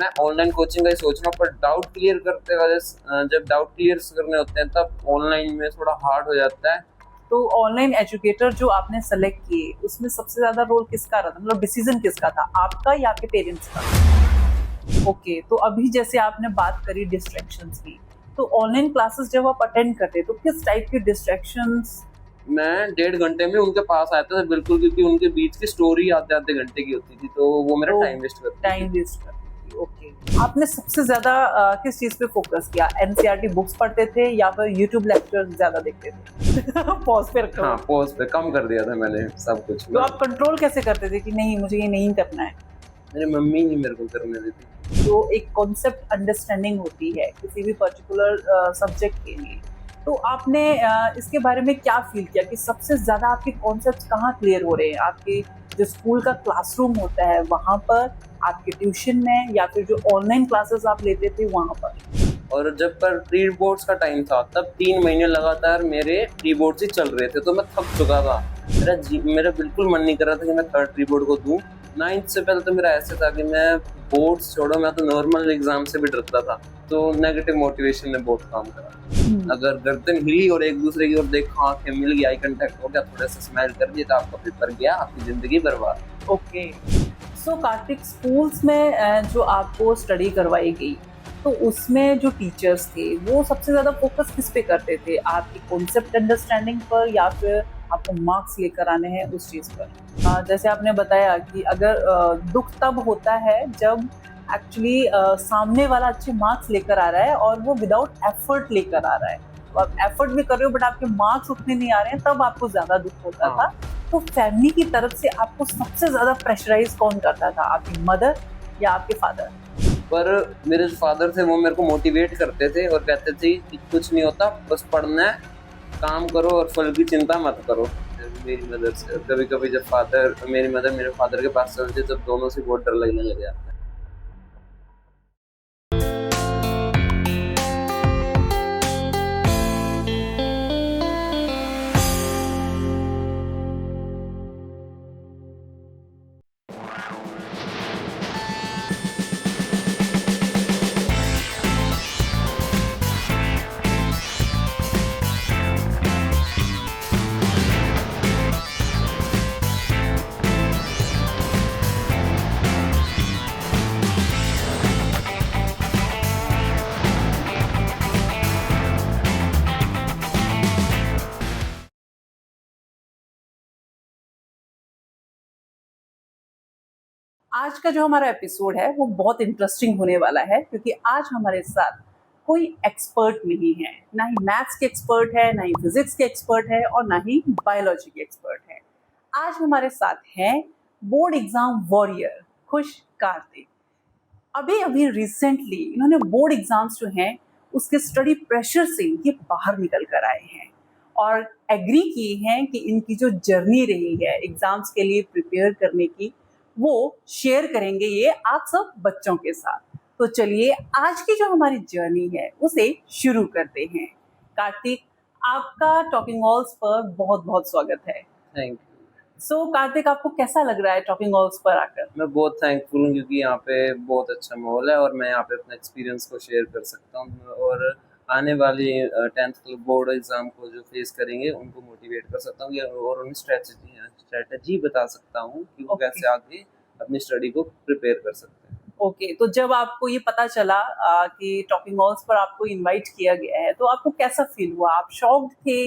मैं online coaching का ही सोच रहा हूँ, पर डाउट क्लियर करते वाले जब डाउट क्लियर करने होते हैं तब ऑनलाइन में थोड़ा हार्ड हो जाता है। तो ऑनलाइन एजुकेटर जो आपने सेलेक्ट किए उसमें सबसे ज्यादा रोल किसका रहा था, मतलब डिसीजन किसका था, आपका या आपके पेरेंट्स का? ओके, तो अभी जैसे आपने बात करी डिस्ट्रैक्शंस की, तो ऑनलाइन क्लासेस जब आप अटेंड करते तो किस टाइप के डिस्ट्रैक्शंस? मैं 1.5 घंटे में उनके पास आता था बिल्कुल, क्योंकि उनके बीच की स्टोरी आधे आधे घंटे की होती थी, तो वो मेरा तो टाइम वेस्ट करती थी। टाइम वेस्ट करती थी। ओके, आपने सबसे ज्यादा किस चीज पे फोकस किया? एनसीईआरटी बुक्स पढ़ते थे या फिर यूट्यूब लेक्चर्स ज्यादा देखते थे? पॉज पे रखो। हाँ, पॉज पे कम कर दिया था मैंने सब कुछ तो ना। आप कंट्रोल कैसे करते थे कि नहीं मुझे ये नहीं करना है? मेरी मम्मी ही मेरे को करने देती थी। जो एक कॉन्सेप्ट अंडरस्टैंडिंग होती है किसी भी पर्टिकुलर सब्जेक्ट के लिए, तो आपने इसके बारे में क्या फील किया कि सबसे ज़्यादा आपके कॉन्सेप्ट्स कहाँ क्लियर हो रहे हैं? आपके जो स्कूल का क्लासरूम होता है वहाँ पर, आपके ट्यूशन में, या फिर जो ऑनलाइन क्लासेस आप लेते थे वहाँ पर? और जब पर प्री बोर्ड्स का टाइम था तब 3 महीने लगातार मेरे प्री बोर्ड्स ही चल रहे थे, तो मैं थक चुका था। मेरा बिल्कुल मन नहीं कर रहा था कि मैं थर्ड प्री बोर्ड को दूं। 9th से पहले तो मेरा ऐसा था कि मैं बोर्ड्स छोड़ो, मैं तो नॉर्मल एग्जाम से भी डरता था। तो नेगेटिव मोटिवेशन ने बहुत काम करा। अगर गर्दन हिली और एक दूसरे की ओर देखा, आंखें मिल गई, आई कांटेक्ट हो गया, थोड़ा सा स्माइल कर दिया, तो आपका पेपर गया, आपकी जिंदगी बर्बाद। ओके, सो कार्तिक, स्कूल्स में जो आपको स्टडी करवाई गई, तो उसमें जो टीचर्स थे वो सबसे ज़्यादा फोकस किस पे करते थे? आपकी कॉन्सेप्ट अंडरस्टैंडिंग पर या फिर आपको मार्क्स लेकर आने हैं उस चीज़ पर? जैसे आपने बताया कि अगर दुख तब होता है जब एक्चुअली सामने वाला अच्छे मार्क्स लेकर आ रहा है और वो विदाउट एफर्ट लेकर आ रहा है। तो आप एफर्ट भी कर रहे हो बट आपके मार्क्स उतने नहीं आ रहे हैं, तब आपको ज़्यादा दुख होता था। तो फैमिली की तरफ से आपको सबसे ज़्यादा प्रेशराइज़ कौन करता था? आपकी मदर या आपके फादर? पर मेरे जो फादर थे वो मेरे को मोटिवेट करते थे और कहते थे कि कुछ नहीं होता, बस पढ़ना है, काम करो और फल की चिंता मत करो। मेरी मदर से कभी कभी जब मेरी मदर मेरे फादर के पास चलती, तब दोनों से बहुत डर लगने लग जाता है। आज का जो हमारा एपिसोड है वो बहुत इंटरेस्टिंग होने वाला है, क्योंकि आज हमारे साथ कोई एक्सपर्ट नहीं है, ना ही मैथ्स के एक्सपर्ट है, ना ही फिजिक्स के एक्सपर्ट है, और ना ही बायोलॉजी के एक्सपर्ट है। आज हमारे साथ हैं बोर्ड एग्जाम वॉरियर खुश कार्तिक। अभी अभी रिसेंटली इन्होंने बोर्ड एग्जाम्स जो हैं उसके स्टडी प्रेशर से ये बाहर निकल कर आए हैं और एग्री किए हैं कि इनकी जो जर्नी रही है एग्जाम्स के लिए प्रिपेयर करने की, वो शेयर करेंगे ये आप सब बच्चों के साथ। तो चलिए आज की जो हमारी जर्नी है उसे शुरू करते हैं। कार्तिक, आपका टॉकिंग हॉल्स पर बहुत बहुत स्वागत है। Thank you. सो कार्तिक, आपको कैसा लग रहा है टॉकिंग हॉल्स पर आकर? मैं बहुत थैंकफुल हूँ, क्योंकि यहाँ पे बहुत अच्छा माहौल है और मैं यहाँ पे अपने एक्सपीरियंस को शेयर कर सकता हूँ और आने वाली 10th बोर्ड एग्जाम को जो फेस करेंगे उनको मोटिवेट कर सकता हूँ और उन्हें स्ट्रेटजी बता सकता हूँ कि वो कैसे आगे अपनी स्टडी को प्रिपेयर कर सकते हैं। ओके, तो जब आपको ये पता चला कि टॉकिंग हॉल्स पर आपको इनवाइट किया गया है, तो आपको कैसा फील हुआ? आप शॉक्ड थे,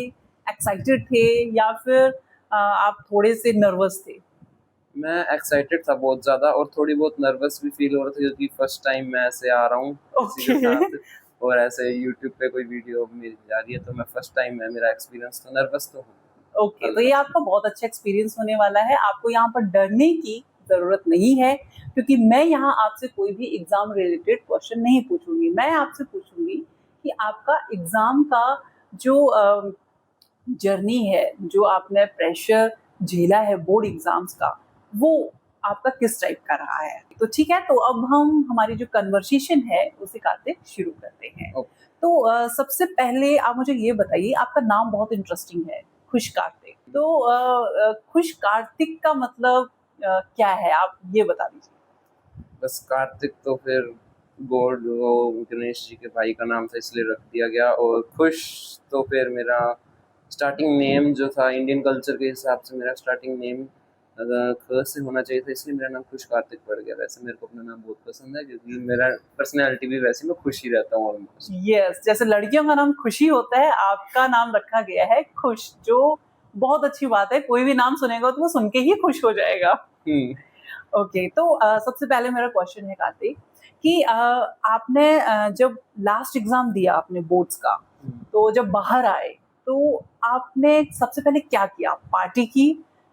एक्साइटेड थे, या फिर आप थोड़े से नर्वस थे? मैं एक्साइटेड था बहुत ज़्यादा और थोड़ी बहुत नर्वस भी फील हो रहा था, क्योंकि फर्स्ट टाइम मैं ऐसे आ रहा हूँ किसी के साथ और ऐसे यूट्यूब पे कोई वीडियो मेरी जा रही है, तो मैं फर्स्ट टाइम है मेरा एक्सपीरियंस, तो नर्वस तो हूँ। ओके, तो ये आपका बहुत अच्छा एक्सपीरियंस होने वाला है। आपको यहाँ पर डरने की ज़रूरत नहीं है, क्योंकि मैं यहाँ आपसे कोई भी एग्ज़ाम रिलेटेड क्वेश्चन नहीं पूछूंगी। मैं आपसे पूछूंगी कि आपका एग्ज़ाम का जो जर्नी है, जो आपने प्रेशर झेला है बोर्ड एग्जाम्स का, वो आपका किस टाइप का रहा है। तो ठीक है, तो अब हम हमारी जो कन्वर्सेशन है उसे कार्तिक शुरू करते हैं। तो सबसे पहले आप मुझे ये बताइए, आपका नाम बहुत इंटरेस्टिंग है, खुश कार्तिक। तो खुश कार्तिक का मतलब क्या है, आप ये बता दीजिए। बस कार्तिक तो फिर गॉड वो गणेश जी के भाई का नाम था इसलिए रख दिया गया। और खुश तो फिर मेरा स्टार्टिंग नेम जो था इंडियन कल्चर के हिसाब से मेरा स्टार्टिंग नेम ख से होना चाहिए था, इसलिए मेरा नाम खुश कार्तिक पड़ गया। वैसे मेरे को अपना नाम बहुत पसंद है क्योंकि मेरा पर्सनैलिटी भी वैसे मैं खुश ही रहता हूँ ऑलमोस्ट। यस, जैसे लड़कियों का नाम खुशी होता है, आपका नाम रखा गया है खुश, जो बहुत अच्छी बात है। कोई भी नाम सुनेगा तो वो सुन के ही खुश हो जाएगा। ओके, तो सबसे पहले मेरा क्वेश्चन है कार्तिक कि आपने जब लास्ट एग्जाम दिया आपने बोर्ड्स का, तो जब बाहर आए तो आपने सबसे पहले क्या किया? पार्टी की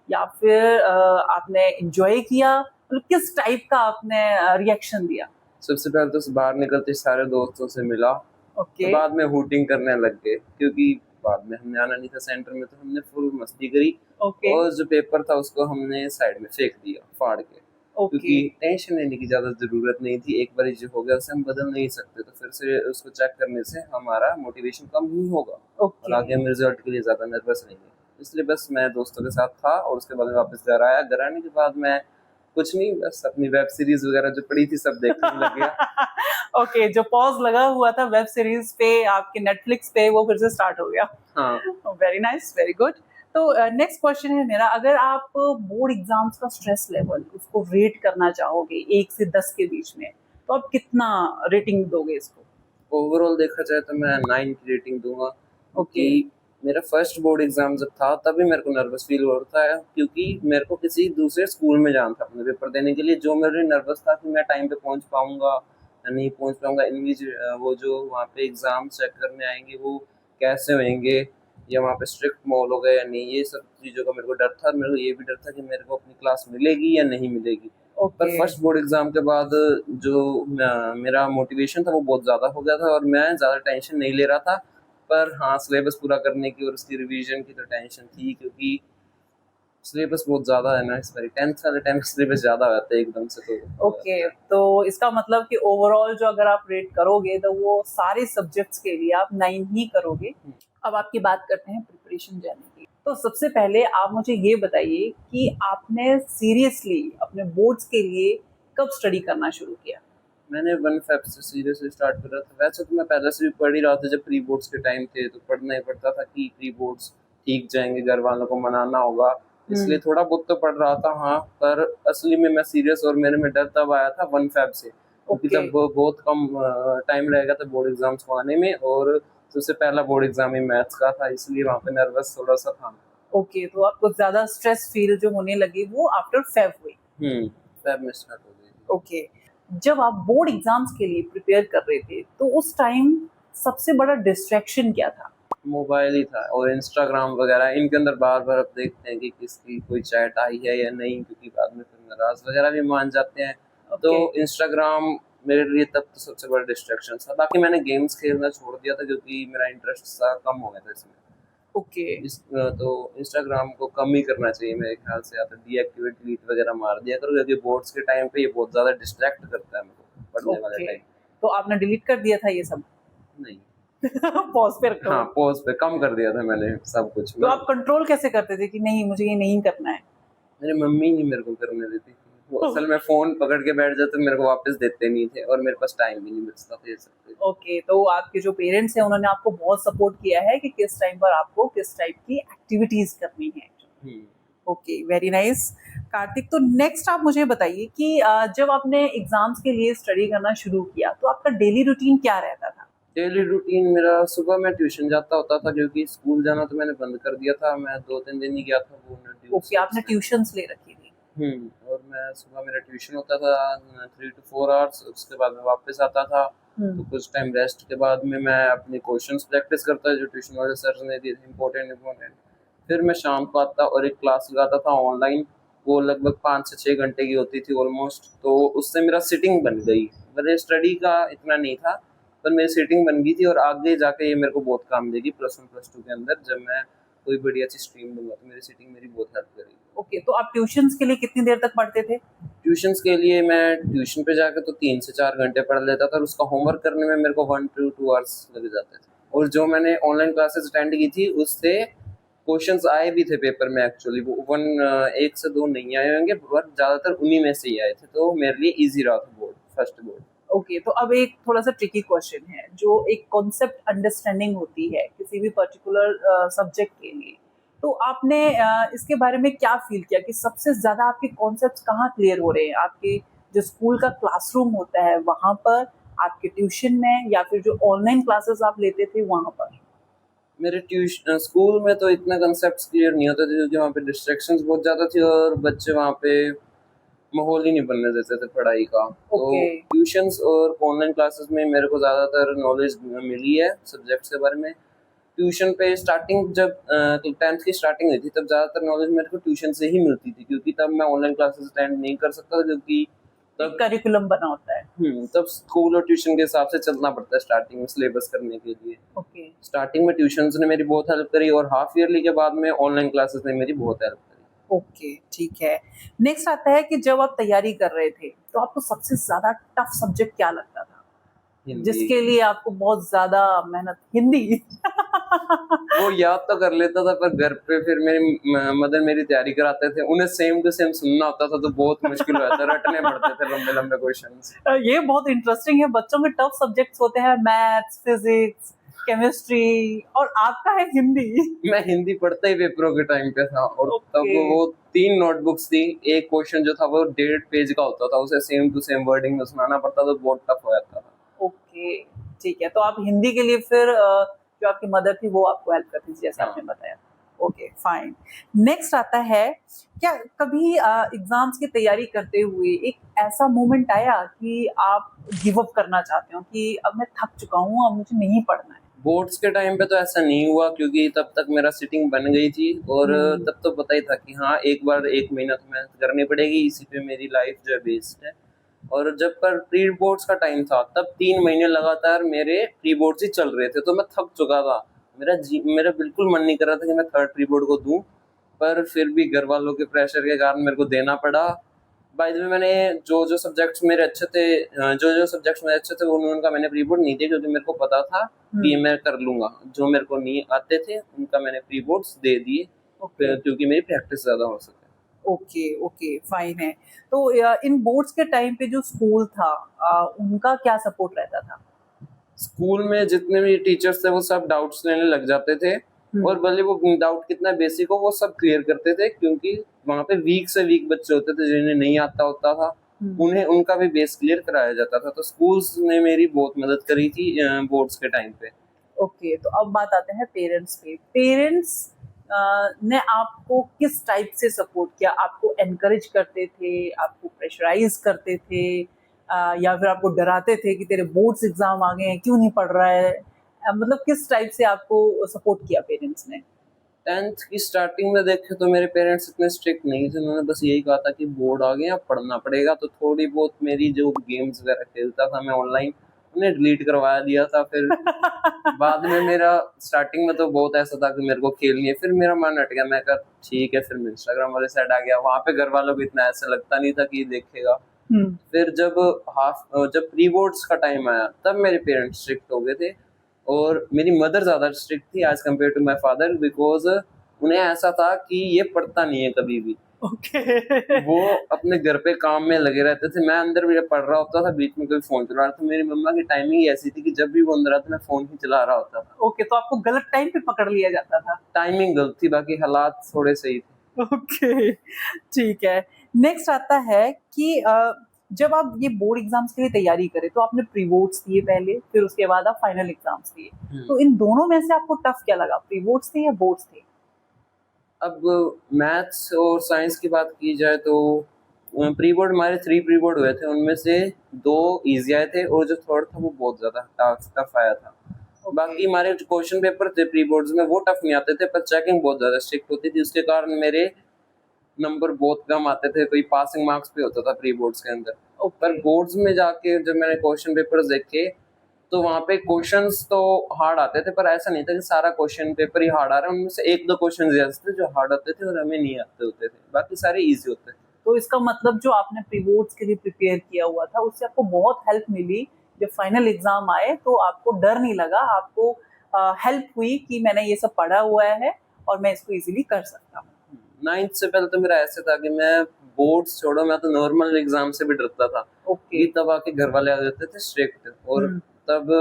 या फिर आपने एंजॉय किया? मतलब किस टाइप का आपने रिएक्शन दिया? सबसे पहले तो बाहर निकलते सारे दोस्तों से मिला। ओके, बाद में हूटिंग करने लग गए क्योंकि बाद में हमने आना नहीं था सेंटर में, तो हमने फुल मस्ती करी। ओके, और जो पेपर था उसको हमने साइड में फेंक दिया फाड़ के, ओके, क्योंकि टेंशन लेने की ज्यादा जरूरत नहीं थी। एक बार जो हो गया उसे हम बदल नहीं सकते, तो फिर से उसको चेक करने से हमारा मोटिवेशन कम ही होगा और ओके, आगे हम रिजल्ट के लिए ज्यादा नर्वस नहीं है। इसलिए बस मैं दोस्तों के साथ था और उसके बाद में वापस घर आया। घर आने के बाद मैं कुछ नहीं, बस अपनी वेब सीरीज वगैरह जो पड़ी थी सब देखने लग गया। ओके, जो पॉज लगा हुआ था वेब सीरीज पे आपके नेटफ्लिक्स पे, वो फिर से स्टार्ट हो गया। हाँ, वेरी नाइस, वेरी गुड। तो नेक्स्ट क्वेश्चन है मेरा, अगर आप बोर्ड एग्जाम्स का स्ट्रेस लेवल उसको रेट करना चाहोगे 1 से 10 के बीच में, तो आप कितना रेटिंग दोगे इसको? ओवरऑल देखा जाए तो मैं 9 की रेटिंग दूंगा। ओके, क्योंकि मेरा फर्स्ट बोर्ड एग्जाम जब था तभी मेरे को नर्वस फील हो रहा था, क्योंकि मेरे को किसी दूसरे स्कूल में जाना था अपने पेपर देने के लिए। जो मेरे नर्वस था कि मैं टाइम पे पहुंच पाऊंगा या नहीं पहुंच पाऊंगा, वो जो वहाँ पे एग्जाम चेक करने आएंगे वो कैसे होंगे, या वहाँ पे स्ट्रिक्ट माहौल होगा या नहीं, ये सब चीज़ों का मेरे को डर था। मेरे को ये भी डर था कि मेरे को अपनी क्लास मिलेगी या नहीं मिलेगी। पर ओके, फर्स्ट बोर्ड एग्जाम के बाद जो मेरा मोटिवेशन था वो बहुत ज़्यादा हो गया था और मैं ज़्यादा टेंशन नहीं ले रहा था। पर हाँ, सिलेबस पूरा करने की और उसकी रिवीजन की तो टेंशन थी, क्योंकि सिलेबस बहुत ज़्यादा है ना इस बार। 10th वाले टाइम सिलेबस ज़्यादा आता है एकदम से, तो ओके। तो इसका मतलब कि ओवरऑल जो अगर आप रेट करोगे तो वो सारे सब्जेक्ट्स के लिए आप 9 ही करोगे। अब आपकी बात करते हैं प्रिपरेशन जाने की। तो सबसे पहले आप मुझे ये बताइए कि आपने सीरियसली अपने बोर्ड्स के लिए कब स्टडी करना शुरू किया? मैंने 1 फेब से सीरियसली स्टार्ट करा था। वैसे तो मैं पहले से भी पढ़ ही रहा था, जब प्री बोर्ड्स के टाइम थे तो पढ़ना ही पड़ता था कि प्री बोर्ड्स ठीक जाएंगे, घर वालों को मनाना होगा, इसलिए थोड़ा बहुत तो पढ़ रहा था। हाँ, पर असली में मैं सीरियस और मेरे में डर तब आया था 1 फेब से, क्योंकि ओके, तब बहुत कम टाइम रहेगा था बोर्ड एग्जाम्स को आने में, और सबसे पहला बोर्ड एग्जाम ही मैथ्स का था, इसलिए वहाँ पे नर्वस थोड़ा सा था। ओके, तो आपको ज्यादा स्ट्रेस फील जो होने लगी वो आफ्टर फेब हुई? फेब में स्टार्ट हो गई। ओके, जब आप बोर्ड एग्जाम्स के लिए प्रिपेयर कर रहे थे तो उस टाइम सबसे बड़ा डिस्ट्रैक्शन क्या था? मोबाइल ही था और इंस्टाग्राम वगैरह, इनके अंदर बार बार अब देखते हैं कि किसकी कोई चैट आई है या नहीं, क्योंकि बाद में फिर नाराज वगैरह भी मान जाते हैं। तो इंस्टाग्राम मेरे लिए तब तो सबसे बड़ा डिस्ट्रैक्शन था। बाकी मैंने गेम्स खेलना छोड़ दिया था क्योंकि मेरा इंटरेस्ट सा कम हो गया था इसमें। ओके, तो इंस्टाग्राम को कम ही करना चाहिए मेरे ख्याल से, या तो डीएक्टिवेट डिलीट वगैरह मार दिया करो, क्योंकि बोर्ड्स के टाइम पे ये बहुत ज़्यादा डिस्ट्रैक्ट करता है मेरे को पढ़ने वाले ओके, टाइम। तो आपने डिलीट कर दिया था ये सब? नहीं, पॉज पे रखा हाँ, हुआ। पॉज पे कम कर दिया था मैंने सब कुछ। तो आप कंट्रोल कैसे करते थे कि नहीं मुझे ये नहीं करना है? मेरी मम्मी नहीं मेरे को करने देती थी। वो असल में फोन पकड़ के बैठ जाते, मेरे को वापस देते नहीं थे और मेरे पास टाइम भी नहीं बचता था ये सब। ओके, तो आपके जो पेरेंट्स हैं उन्होंने आपको बहुत सपोर्ट किया है कि किस टाइम पर आपको किस टाइप की एक्टिविटीज करनी है। Okay, very nice. कार्तिक, तो नेक्स्ट आप मुझे बताइए कि जब आपने एग्जाम्स के लिए स्टडी करना शुरू किया तो आपका डेली रूटीन क्या रहता था? डेली रूटीन मेरा, सुबह मैं ट्यूशन जाता होता था क्योंकि स्कूल जाना तो मैंने बंद कर दिया था। मैं 2-3 दिन ही गया था वो। ओके, आपने ट्यूशंस ले रखी थी? और मैं सुबह मेरा ट्यूशन होता था 3 to 4 आवर्स, उसके बाद मैं वापस आता था। तो कुछ टाइम रेस्ट के बाद में मैं अपने क्वेश्चंस प्रैक्टिस करता जो ट्यूशन वाले सर ने दिए थे इम्पोर्टेंट। फिर मैं शाम को आता और एक क्लास लगाता था ऑनलाइन। वो लगभग 5 से 6 घंटे की होती थी ऑलमोस्ट। तो उससे मेरा सिटिंग बन गई। मेरे स्टडी का इतना नहीं था, पर मेरी सिटिंग बन गई थी और आगे जाके ये मेरे को बहुत काम देगी +1 +2 के अंदर। जब मैं कोई बढ़िया अच्छी स्ट्रीम लूंगा तो मेरी सिटिंग मेरी बहुत हेल्प करेगी। ओके, तो आप ट्यूशंस के लिए कितनी देर तक पढ़ते थे? ट्यूशंस के लिए मैं ट्यूशन पे जाकर तो 3 से 4 घंटे पढ़ लेता था और उसका होमवर्क करने में मेरे को 1 to 2 आवर्स लग जाते थे। और जो मैंने ऑनलाइन क्लासेस अटेंड की थी उससे क्वेश्चंस आए भी थे पेपर में एक्चुअली, वो एक से दो नहीं आए होंगे, पर ज्यादातर उन्हीं में से ही आए थे, तो मेरे लिए इजी रहा था बोर्ड, फर्स्ट बोर्ड। ओके, तो अब एक थोड़ा सा ट्रिकी क्वेश्चन है, जो एक कॉन्सेप्ट अंडरस्टैंडिंग होती है किसी भी पर्टिकुलर सब्जेक्ट के लिए, तो आपने इसके बारे में क्या फील किया कि सबसे ज्यादा आपके कॉन्सेप्ट्स कहाँ क्लियर हो रहे हैं? आपके जो स्कूल का क्लासरूम होता है वहां पर, आपके ट्यूशन में, या फिर जो ऑनलाइन क्लासेस आप लेते थे वहां पर? मेरे ट्यूशन स्कूल में तो इतना कंसेप्ट क्लियर नहीं होता था, क्योंकि वहाँ पे डिस्ट्रैक्शंस बहुत ज़्यादा थी और बच्चे वहाँ पे माहौल ही नहीं बनने देते थे पढ़ाई का। तो ओके। ट्यूशंस और ऑनलाइन क्लासेस में मेरे को ज़्यादातर नॉलेज मिली है सब्जेक्ट्स के बारे में। ट्यूशन पे स्टार्टिंग जब 10th की स्टार्टिंग हुई थी, तब ज़्यादातर नॉलेज मेरे को ट्यूशन से ही मिलती थी, क्योंकि तब मैं ऑनलाइन क्लासेस अटेंड नहीं कर सकता था, क्योंकि तब करिकुलम बना होता है। तब स्कूल और ट्यूशन के हिसाब से चलना पड़ता है स्टार्टिंग में सिलेबस करने के लिए। ओके। स्टार्टिंग में ट्यूशंस ने मेरी बहुत हेल्प करी, और हाफ ईयरली के बाद में ऑनलाइन क्लासेस ने मेरी बहुत हेल्प करी। ओके, ठीक है। नेक्स्ट आता है कि जब आप तैयारी कर रहे थे तो आपको सबसे ज्यादा टफ सब्जेक्ट क्या लगता था, हिंदी। जिसके लिए आपको बहुत ज्यादा मेहनत? हिंदी। वो याद तो कर लेता था, पर घर पे फिर मेरी मदर मेरी तैयारी कराते थे, उन्हें सेम टू सेम सुनना होता था, तो बहुत मुश्किल हो जाता, रटने पड़ते थे लंबे लंबे क्वेश्चंस। ये बहुत इंटरेस्टिंग है, बच्चों के टफ सब्जेक्ट्स होते हैं मैथ्स, फिजिक्स, केमिस्ट्री, और आपका है हिंदी। मैं हिंदी पढ़ता ही पेपरों के टाइम पे था, और तब Okay. वो 3 नोटबुक्स थी, एक क्वेश्चन जो था वो 1.5 पेज का होता था, उसे सेम टू सेम वर्डिंग में सुनाना पड़ता था, तो बहुत टफ हो जाता था। ओके, ठीक है। तो आप हिंदी के लिए फिर जो आपकी मदर थी वो आपको हेल्प करती थी, जैसे आपने बताया। Okay, fine. नेक्स्ट आता है, क्या कभी एग्जाम्स की तैयारी करते हुए एक ऐसा मोमेंट आया कि आप गिव अप करना चाहते हो कि अब मैं थक चुका हूँ, अब मुझे नहीं पढ़ना है? बोर्ड्स के टाइम पे तो ऐसा नहीं हुआ, क्योंकि तब तक मेरा सिटिंग बन गई थी, और तब तो पता ही था कि हाँ, एक बार 1 महीना तो मेहनत करनी पड़ेगी, इसी पे मेरी लाइफ जो है बेस्ड है। और जब पर प्री बोर्ड्स का टाइम था, तब 3 महीने लगातार मेरे प्री बोर्ड्स ही चल रहे थे, तो मैं थक चुका था। मेरा बिल्कुल मन नहीं कर रहा था कि मैं थर्ड प्री बोर्ड को दूं, पर फिर भी घर वालों के प्रेशर के कारण मेरे को देना पड़ा। बाय द वे, मैंने जो सब्जेक्ट्स मेरे अच्छे थे, जो सब्जेक्ट्स मेरे अच्छे थे, उनका मैंने प्री बोर्ड नहीं दिया, क्योंकि मेरे को पता था कि मैं कर लूंगा। जो मेरे को नहीं आते थे उनका मैंने प्री बोर्ड्स दे दिए, क्योंकि मेरी प्रैक्टिस ज्यादा हो सके। ओके, ओके, फाइन है। तो इन बोर्ड्स के टाइम पे जो स्कूल था, उनका क्या सपोर्ट रहता था? स्कूल में जितने भी टीचर्स थे वो सब डाउट्स लेने लग जाते थे, और भले वो डाउट कितना बेसिक हो वो सब क्लियर करते थे, क्योंकि वहाँ पे वीक से वीक बच्चे होते थे जिन्हें नहीं आता होता था, उन्हें उनका भी बेस क्लियर कराया जाता था। तो स्कूल्स ने मेरी बहुत मदद करी थी बोर्ड्स के टाइम पे। ओके, तो अब बात आते हैं पेरेंट्स पे। पेरेंट्स ने आपको किस टाइप से सपोर्ट किया? आपको एनकरेज करते थे, आपको प्रेशराइज करते थे, या फिर आपको डराते थे कि तेरे बोर्ड्स एग्जाम आ गए हैं, क्यों नहीं पढ़ रहा है? मतलब किस टाइप से आपको सपोर्ट किया पेरेंट्स ने? 10th की स्टार्टिंग में देखे तो मेरे पेरेंट्स इतने स्ट्रिक्ट नहीं थे, उन्होंने बस यही कहा था कि बोर्ड आ गए, अब पढ़ना पड़ेगा। तो थोड़ी बहुत मेरी जो गेम्स वगैरह खेलता था मैं ऑनलाइन, उन्हें डिलीट करवाया दिया था। फिर बाद में मेरा स्टार्टिंग में तो बहुत ऐसा था कि मेरे को खेलनी है, फिर मेरा मन हट गया, मैं कहा ठीक है, फिर मैं इंस्टाग्राम वाले साइड आ गया। वहाँ पे घर वालों को इतना ऐसा लगता नहीं था कि देखेगा। फिर जब प्री बोर्ड्स का टाइम आया, तब मेरे पेरेंट्स स्ट्रिक्ट हो गए थे, और मेरी मदर ज्यादा स्ट्रिक्ट थी as compare to my father, because उन्हें ऐसा था कि ये पढ़ता नहीं है कभी भी। वो अपने घर पे काम में लगे रहते थे, मैं अंदर भी पढ़ रहा होता था, बीच में कोई फोन चला रहा था। मेरी मम्मा की टाइमिंग ऐसी थी कि जब भी वो अंदर आता मैं फोन ही चला रहा होता था। ओके, तो आपको गलत टाइम पे पकड़ लिया जाता था? टाइमिंग गलत थी, बाकी हालात थोड़े सही थे। ओके, ठीक है। नेक्स्ट आता है कि जब आप ये बोर्ड एग्जाम्स के लिए तैयारी करें, तो आपने प्री बोर्ड्स दिए पहले, फिर उसके बाद आप फाइनल एग्जाम्स दिए, तो इन दोनों में से आपको टफ क्या लगा? प्री बोर्ड्स थे या बोर्ड्स थे? अब मैथ्स और साइंस की बात की जाए तो प्री बोर्ड हमारे 3 प्री बोर्ड हुए थे, उनमें से 2 इजी आए थे, और जो थर्ड था वो बहुत ज्यादा टफ आया था। बाकी हमारे जो क्वेश्चन पेपर थे प्री बोर्ड्स में वो टफ नहीं आते थे, पर चेकिंग बहुत ज्यादा स्ट्रिक्ट होती थी, उसके कारण मेरे नंबर बहुत कम आते थे, कोई पासिंग मार्क्स पे होता था प्री बोर्ड्स के अंदर। पर बोर्ड्स में जाके जब मैंने क्वेश्चन पेपर्स देखे, तो वहाँ पे क्वेश्चंस तो हार्ड आते थे, पर ऐसा नहीं था कि सारा क्वेश्चन पेपर ही हार्ड आ रहा है। उनमें से 1-2 क्वेश्चन ऐसे थे जो हार्ड होते थे और हमें नहीं आते होते थे, बाकी सारे इजी होते थे। तो इसका मतलब जो आपने प्री बोर्ड्स के लिए प्रिपेयर किया हुआ था, उससे आपको बहुत हेल्प मिली। जब फाइनल एग्जाम आए तो आपको डर नहीं लगा, आपको हेल्प हुई कि मैंने ये सब पढ़ा हुआ है और मैं इसको इजीली कर सकता हूँ। 9th से पहले तो मेरा ऐसे था कि मैं बोर्ड्स छोड़ो, मैं तो नॉर्मल एग्जाम से भी डरता था ओके। कि तब आके घर वाले आ जाते थे स्ट्रिक्ट, और तब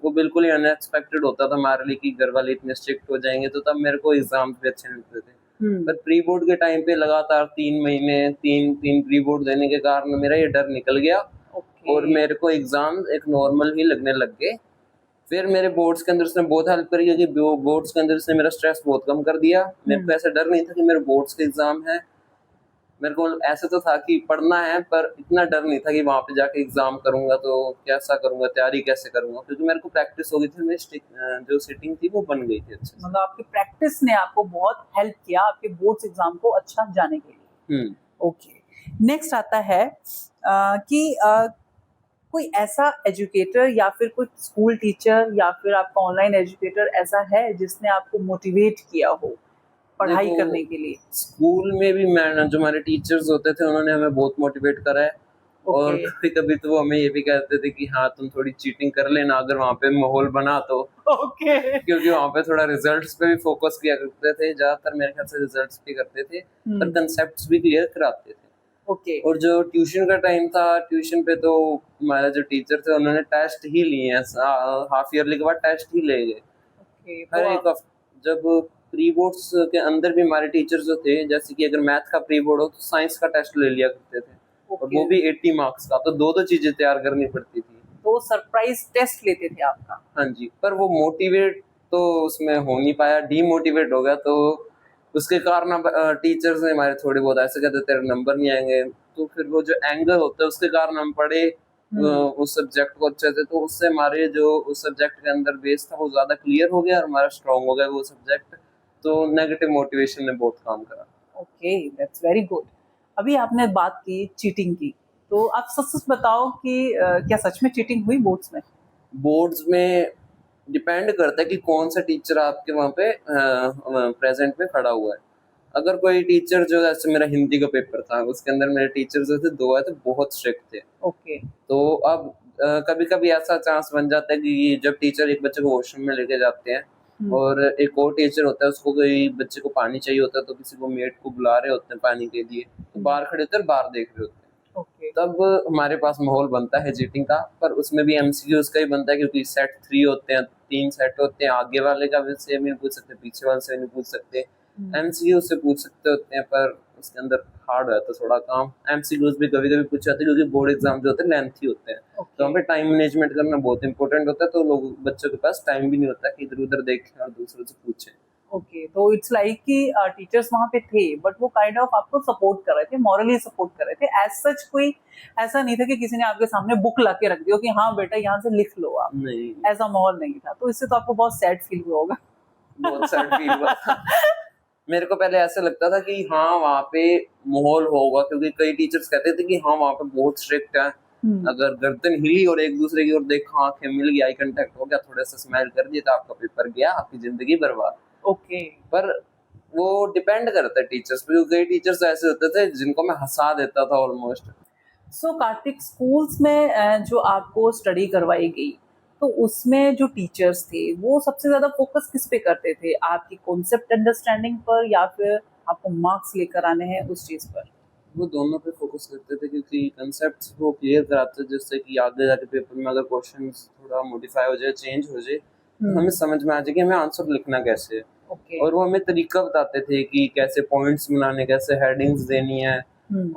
वो बिल्कुल ही अनएक्सपेक्टेड होता था हमारे लिए कि घर वाले इतने स्ट्रिक्ट हो जाएंगे, तो तब मेरे को एग्जाम भी अच्छे नहीं लगते थे। पर प्री बोर्ड के टाइम पे लगातार 3 महीने तीन तीन प्री बोर्ड देने के कारण मेरा ये डर निकल गया और मेरे को एग्जाम एक नॉर्मल ही लगने लग गए। फिर मेरे बोर्ड्स के अंदर उसने बहुत हेल्प करी, क्योंकि बोर्ड्स के अंदर उसने मेरा स्ट्रेस बहुत कम कर दिया। मेरे को ऐसा डर नहीं था कि मेरे बोर्ड्स के एग्जाम है, मेरे को ऐसा तो था कि पढ़ना है, पर इतना डर नहीं था कि वहां पे जाके एग्जाम करूंगा तो कैसा करूंगा, तैयारी कैसे करूंगा, क्योंकि मेरे को प्रैक्टिस हो गई थी, मेरी जो सिटिंग थी वो बन गई थी अच्छे से। मतलब आपकी प्रैक्टिस ने आपको बहुत हेल्प किया आपके बोर्ड्स एग्जाम को अच्छा जाने के लिए। ओके, नेक्स्ट आता है कि कोई ऐसा एजुकेटर या फिर कोई स्कूल टीचर या फिर आपका ऑनलाइन एजुकेटर ऐसा है जिसने आपको मोटिवेट किया हो पढ़ाई करने के लिए? स्कूल में भी मैं जो हमारे टीचर्स होते थे उन्होंने हमें बहुत मोटिवेट करा है। और कभी कभी तो वो हमें ये भी कहते थे कि हाँ तुम थोड़ी चीटिंग कर लेना अगर वहाँ पे माहौल बना तो। क्योंकि वहाँ पे थोड़ा रिजल्ट्स पे भी फोकस किया करते थे, ज्यादातर मेरे ख्याल से रिजल्ट्स भी करते थे, पर कंसेप्ट्स भी क्लियर कराते थे। और जो ट्यूशन का टाइम था, ट्यूशन पे तो हमारे जो टीचर थे उन्होंने टेस्ट ही लिए हैं, हाफ ईयरली के बाद टेस्ट ही ले गए हर एक जब प्री बोर्ड्स के अंदर भी हमारे टीचर जो थे, जैसे कि अगर मैथ का प्री बोर्ड हो तो साइंस का टेस्ट ले लिया करते थे, और वो भी 80 मार्क्स का, तो दो चीजें तैयार करनी पड़ती थी। तो सरप्राइज टेस्ट लेते थे आपका? हाँ जी, पर वो मोटिवेट तो उसमें हो नहीं पाया, डीमोटिवेट हो गया, तो उसके कारण टीचर्स ने हमारे थोड़े बहुत ऐसे कहते तेरे नंबर नहीं आएंगे, तो फिर वो जो एंगर होता है उसके कारण हम पढ़े उस सब्जेक्ट को अच्छे से, तो उससे हमारे जो उस सब्जेक्ट के अंदर बेस था वो ज्यादा क्लियर हो गया और हमारा स्ट्रॉन्ग हो गया वो सब्जेक्ट। तो नेगेटिव मोटिवेशन ने बहुत काम करा। Okay, that's very good. अभी आपने बात की चीटिंग की, तो आप सच बताओ कि क्या सच में चीटिंग हुई बोर्ड्स में? बोर्ड्स में डिपेंड करता है कि कौन सा टीचर आपके वहाँ पे प्रेजेंट में खड़ा हुआ है। अगर कोई टीचर जो जैसे मेरा हिंदी का पेपर था उसके अंदर मेरे टीचर जो थे 2 आए थे, बहुत स्ट्रिक्ट थे। ओके। तो अब कभी कभी ऐसा चांस बन जाता है कि जब टीचर एक बच्चे को वॉशरूम में लेके जाते हैं और एक और टीचर होता है उसको कोई बच्चे को पानी चाहिए होता है, तो किसी को मेड को बुला रहे होते हैं पानी के लिए, तो बाहर खड़े होते हैं बाहर देख रहे होते हैं। तब हमारे पास माहौल बनता है चीटिंग का, पर उसमें भी एमसीक्यूज का ही बनता है, क्योंकि सेट 3 होते हैं, 3 सेट होते हैं, आगे वाले का भी से नहीं पूछ सकते, पीछे वाले से नहीं पूछ सकते, एमसीक्यू से पूछ सकते होते हैं, पर उसके अंदर हार्ड रहता है थोड़ा काम। एमसीक्यूज भी कभी कभी पूछे जाते हैं क्योंकि बोर्ड एग्जाम जो होते हैं लेंथी होते हैं, तो हमें टाइम मैनेजमेंट करना बहुत इंपॉर्टेंट होता है, तो लोग बच्चों के पास टाइम भी नहीं होता कि इधर उधर देखें और दूसरों से पूछें। ओके, तो इट्स लाइक कि टीचर्स वहाँ पे थे बट वो काइंड ऑफ आपको सपोर्ट कर रहे थे, मॉरली सपोर्ट कर रहे थे। एज सच कोई ऐसा नहीं था कि किसी ने आपके सामने बुक ला के रख दिया कि हाँ बेटा यहाँ से लिख लो आप, नहीं, ऐसा माहौल नहीं था। तो इससे तो आपको बहुत सैड फील हुआ होगा। बहुत सैड फील हुआ था। मेरे को पहले ऐसा लगता था कि हाँ वहाँ पे माहौल होगा, क्योंकि कई टीचर्स कहते थे कि हाँ वहाँ पे बहुत स्ट्रिक्ट है, अगर गर्दन हिली और एक दूसरे की ओर देखा, आंखें मिल गई, आई कांटेक्ट हो गया, थोड़ा सा स्माइल कर दिया, तो आपका पेपर गया, आपकी जिंदगी बर्बाद। ओके। पर वो डिपेंड करता है टीचर्स पे, क्योंकि कई टीचर्स ऐसे होते थे जिनको मैं हंसा देता था ऑलमोस्ट। सो कार्तिक, स्कूल्स में जो आपको स्टडी करवाई गई तो उसमें जो टीचर्स थे वो सबसे ज्यादा फोकस किस पे करते थे? आपकी कॉन्सेप्ट अंडरस्टैंडिंग पर या फिर आपको मार्क्स लेकर आने हैं उस चीज पर? वो दोनों पे फोकस करते थे, क्योंकि कंसेप्ट्स वो क्लियर कराते थे जिससे कि आगे जाके पेपर में अगर क्वेश्चंस थोड़ा मॉडिफाई हो जाए, चेंज हो जाए, तो हमें समझ में आ जाए कि हमें आंसर लिखना कैसे है। और वो हमें तरीका बताते थे कि कैसे पॉइंट्स बनाने, कैसे हेडिंग्स देनी है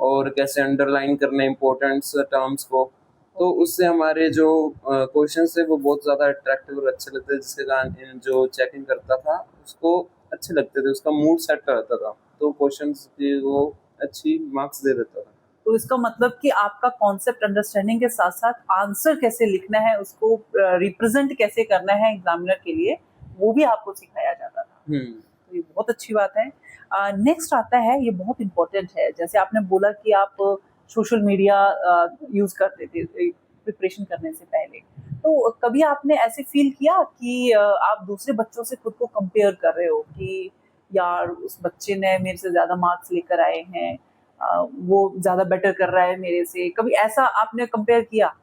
और कैसे अंडरलाइन करना इंपॉर्टेंट टर्म्स को। तो उससे हमारे जो क्वेश्चंस थे वो बहुत ज़्यादा अट्रैक्टिव और अच्छे लगते थे, जिसके कारण जो चेकिंग करता था उसको अच्छे लगते थे, उसका मूड सेट रहता था, तो क्वेश्चंस की वो अच्छी मार्क्स दे देता था। तो इसका मतलब कि आपका कॉन्सेप्ट अंडरस्टैंडिंग के साथ साथ आंसर कैसे लिखना है, उसको रिप्रेजेंट कैसे करना है एग्जामिनर के लिए, वो भी आपको सिखाया जाता था। तो ये बहुत अच्छी बात है। नेक्स्ट आता है, ये बहुत इम्पोर्टेंट है, जैसे आपने बोला कि आप सोशल मीडिया यूज करते थे प्रिपरेशन करने से पहले, तो कभी आपने ऐसे फील किया कि आप दूसरे बच्चों से खुद को कंपेयर कर रहे हो कि यार उस बच्चे ने मेरे से ज्यादा मार्क्स लेकर आए हैं, वो ज्यादा बेटर कर रहा है मेरे से, कभी ऐसा आपने कंपेयर किया?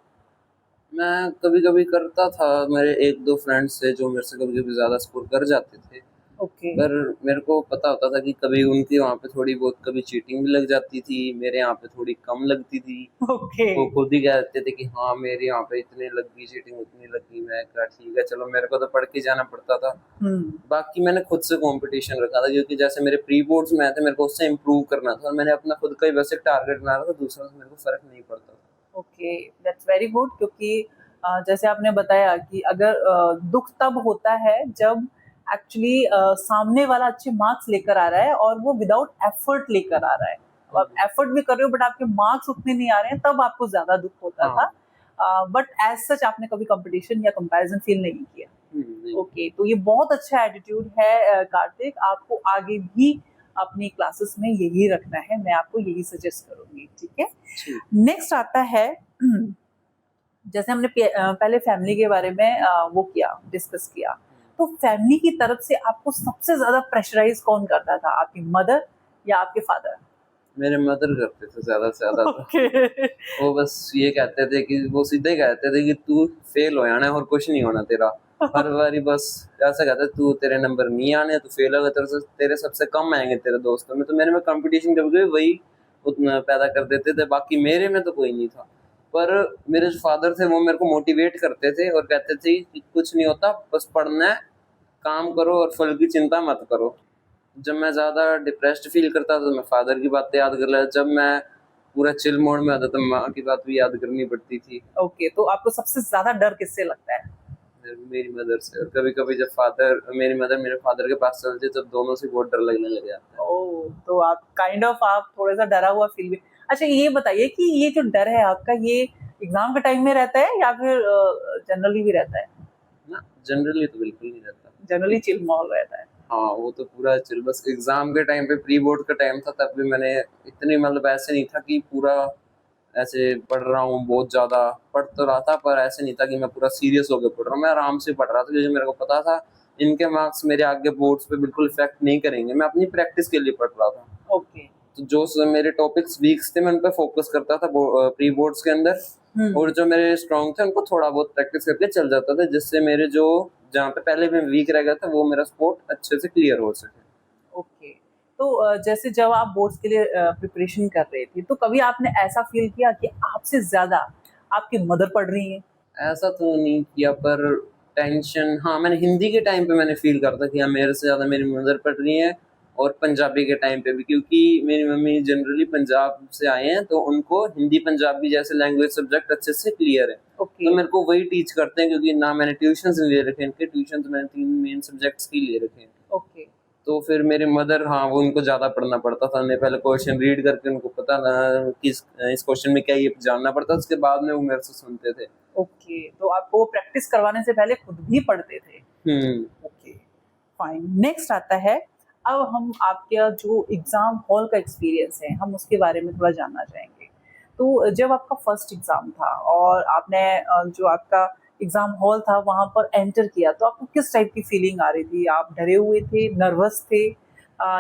मैं कभी कभी करता था, मेरे 1-2 फ्रेंड्स से जो मेरे से कभी कभी ज्यादा स्कोर कर जाते थे, ओके पर मेरे को पता होता था कि कभी उनके वहाँ पे थोड़ी बहुत कभी चीटिंग भी लग जाती थी, मेरे यहाँ पे थोड़ी कम लगती थी। ओके। वो खुद ही कहते थे कि हाँ मेरे यहाँ पे इतने लग गई चीटिंग, उतनी लग गई। मैं कहा ठीक है चलो, मेरे को तो पढ़ के जाना पड़ता था। हम्म। बाकी मैंने खुद से कंपटीशन रखा था, क्योंकि जैसे मेरे प्री बोर्ड्स में आए थे, मेरे को उससे इम्प्रूव करना था, और मैंने अपना खुद का ही वैसे टारगेट बना रहा था, दूसरों से मेरे को फर्क नहीं पड़ता था। Okay, that's very good. क्योंकि जैसे आपने बताया कि अगर दुख तब होता है जब एक्चुअली सामने वाला अच्छे मार्क्स लेकर आ रहा है और वो विदाउट एफर्ट लेकर आ रहा है। अब आप एफर्ट भी कर रहे हो बट आपके मार्क्स उतने नहीं आ रहे हैं, तब आपको ज्यादा दुख होता हाँ। था। बट एज सच आपने कभी कंपटीशन या कंपैरिजन फील नहीं किया। नहीं। ओके, तो ये बहुत अच्छा एटीट्यूड है कार्तिक। आपको आगे भी अपनी क्लासेस में यही रखना है, मैं आपको यही सजेस्ट करूंगी, ठीक है। ठीक। नेक्स्ट आता है जैसे हमने पहले फैमिली के बारे में वो किया, डिस्कस किया, तो फैमिली की तरफ से आपको सबसे ज्यादा प्रेशराइज कौन करता था, आपकी मदर या आपके फादर? मेरे मदर करते थे ज्यादा से ज्यादा तो। ओके। वो बस ये कहते थे कि वो सीधे कहते थे कि तू फेल हो जाना है और कुछ नहीं होना तेरा। हर बारी बस ऐसा कहते तू, तेरे नंबर नहीं आने, तू फेल होगा, तेरे सबसे कम आएंगे तेरे दोस्तों में। तो मेरे में कंपटीशन कभी कभी वही उतना पैदा कर देते थे, बाकी मेरे में तो कोई नहीं था। पर मेरे जो फादर थे वो मेरे को मोटिवेट करते थे और कहते थे कि कुछ नहीं होता, बस पढ़ना है, काम करो और फल की चिंता मत करो। जब मैं ज़्यादा डिप्रेस्ड फील करता था तो मैं फादर की बातें याद कर लेता, जब मैं पूरा चिल मोड में आता तो माँ की बात भी याद करनी पड़ती थी। ओके, तो आपको सबसे ज्यादा डर किससे लगता है? मेरी मदर से। और कभी कभी जब मेरी मदर मेरे फादर के पास चलती तब दोनों से बहुत डर लगने लग जाता है। ओह, तो आप आप थोड़ा सा डरा हुआ फील भी। अच्छा, ये बताइए कि ये जो डर है आपका, ये एग्जाम के टाइम में रहता है या फिर जनरली भी रहता है? ना, जनरली तो बिल्कुल नहीं रहता। जनरली चिल माहौल रहता है। हाँ, वो तो पूरा चिल। बस एग्जाम के टाइम पे, प्री बोर्ड का टाइम था, तब भी मैंने इतनी मतलब ऐसे नहीं था कि पूरा ऐसे पढ़ रहा हूँ, बहुत ज्यादा पढ़ तो रहा था, पर ऐसे नहीं था कि मैं पूरा सीरियस होकर पढ़ रहा हूँ। मैं आराम से पढ़ रहा था, क्योंकि मेरे को पता था इनके मार्क्स मेरे आगे बोर्ड्स पे बिल्कुल इफेक्ट नहीं करेंगे। मैं अपनी प्रैक्टिस के लिए पढ़ रहा था। ओके। तो मेरे टॉपिक्स वीक्स थे मैं उन पर फोकस करता था प्री बोर्ड्स के अंदर, और जो मेरे स्ट्रॉन्ग थे उनको थोड़ा बहुत प्रैक्टिस करके चल जाता था, जिससे मेरे जो जहाँ पे पहले मैं वीक रह गया था वो मेरा स्पोर्ट अच्छे से क्लियर हो सके। ओके, तो जैसे जब आप बोर्ड्स के लिए प्रिपरेशन कर रहे थे, तो कभी आपने ऐसा फील किया कि आपसे ज्यादा आपकी मदर पढ़ रही है? ऐसा तो नहीं किया, पर टेंशन हाँ, मैंने हिंदी के टाइम पे मैंने फील करता कि हाँ मेरे से ज़्यादा मेरी मदर पढ़ रही है। और पंजाबी के टाइम पे भी, क्योंकि मेरी मम्मी जनरली पंजाब से आए हैं, तो उनको हिंदी पंजाबी जैसे लैंग्वेज सब्जेक्ट अच्छे से क्लियर है। ओके। तो मेरे को वही टीच करते हैं, क्योंकि ना मैंने ट्यूशन ले रखे हैं, इनके ट्यूशन मैंने 3 मेन सब्जेक्ट्स की ले रखे हैं। ओके। तो फिर मेरी मदर, हाँ, वो उनको ज़्यादा पढ़ना पड़ता था। उन्हें पहले क्वेश्चन रीड करके उनको पता ना कि इस क्वेश्चन में क्या, ये जानना पड़ता, उसके बाद में वो मेरे से सुनते थे। ओके, तो आपको वो प्रैक्टिस करवाने से पहले खुद भी पढ़ते थे? Okay, fine. नेक्स्ट आता है, अब हम आपका जो एग्जाम हॉल का एक्सपीरियंस है, हम उसके बारे में थोड़ा जानना चाहेंगे। तो जब आपका फर्स्ट एग्जाम था और आपने जो आपका एग्जाम हॉल था वहां पर एंटर किया, तो आपको किस टाइप की फीलिंग आ रही थी? आप डरे हुए थे, नर्वस थे,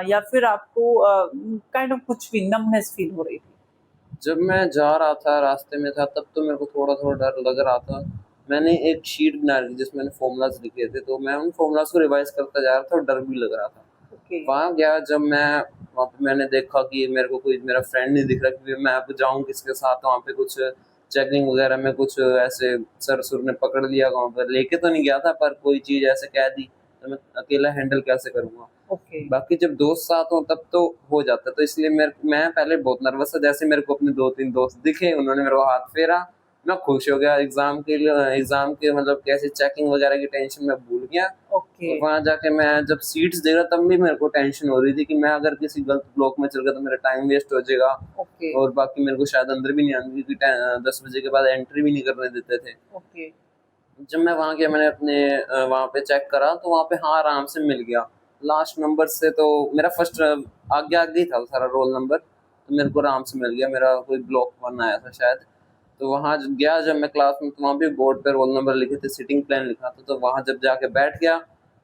या फिर आपको काइंड ऑफ कुछ भी नमनेस फील हो रही थी? जब मैं जा रहा था, रास्ते में था, तब तो मेरे को थोड़ा थोड़ा डर लग रहा था। मैंने एक शीट बना ली जिसमें मैंने फॉर्मूलाज लिखे थे, तो मैं उन फॉर्मूलाज को रिवाइज करता जा रहा था और डर भी लग रहा था। ओके। वहाँ गया जब मैं, वहाँ पे मैंने देखा कि मेरे को कोई मेरा फ्रेंड नहीं दिख रहा, क्योंकि मैं अब जाऊँ किसके साथ। वहाँ पे कुछ चेकिंग वगैरह में कुछ ऐसे सर सुर ने पकड़ लिया, वहाँ पर लेके तो नहीं गया था, पर कोई चीज़ ऐसे कह दी तो मैं अकेला हैंडल कैसे करूँगा। ओके। बाकी जब दोस्त साथ हो तब तो हो जाता, तो इसलिए मैं पहले बहुत नर्वस था। जैसे मेरे को अपने 2-3 दोस्त दिखे, उन्होंने मेरे को हाथ फेरा, मैं खुश हो गया। एग्जाम के मतलब कैसे चेकिंग वगैरह की टेंशन मैं भूल गया। ओके। वहाँ जाके मैं जब सीट्स दे रहा, तब भी मेरे को टेंशन हो रही थी कि मैं अगर किसी गलत ब्लॉक में चल गया तो मेरा टाइम वेस्ट हो जाएगा। ओके। और बाकी मेरे को शायद अंदर भी नहीं आने, क्योंकि 10 बजे के बाद एंट्री भी नहीं करने देते थे। ओके। जब मैं वहाँ गया, मैंने अपने वहाँ पे चेक करा, तो वहाँ पे हाँ आराम से मिल गया लास्ट नंबर से। तो मेरा फर्स्ट आगे आगे ही था सारा रोल नंबर, तो मेरे को आराम से मिल गया। मेरा कोई ब्लॉक 1 आया था शायद। तो वहाँ गया जब मैं क्लास में, तो वहाँ भी बोर्ड पे रोल नंबर लिखे थे, सिटिंग प्लान लिखा था। तो वहाँ जब जाके बैठ गया,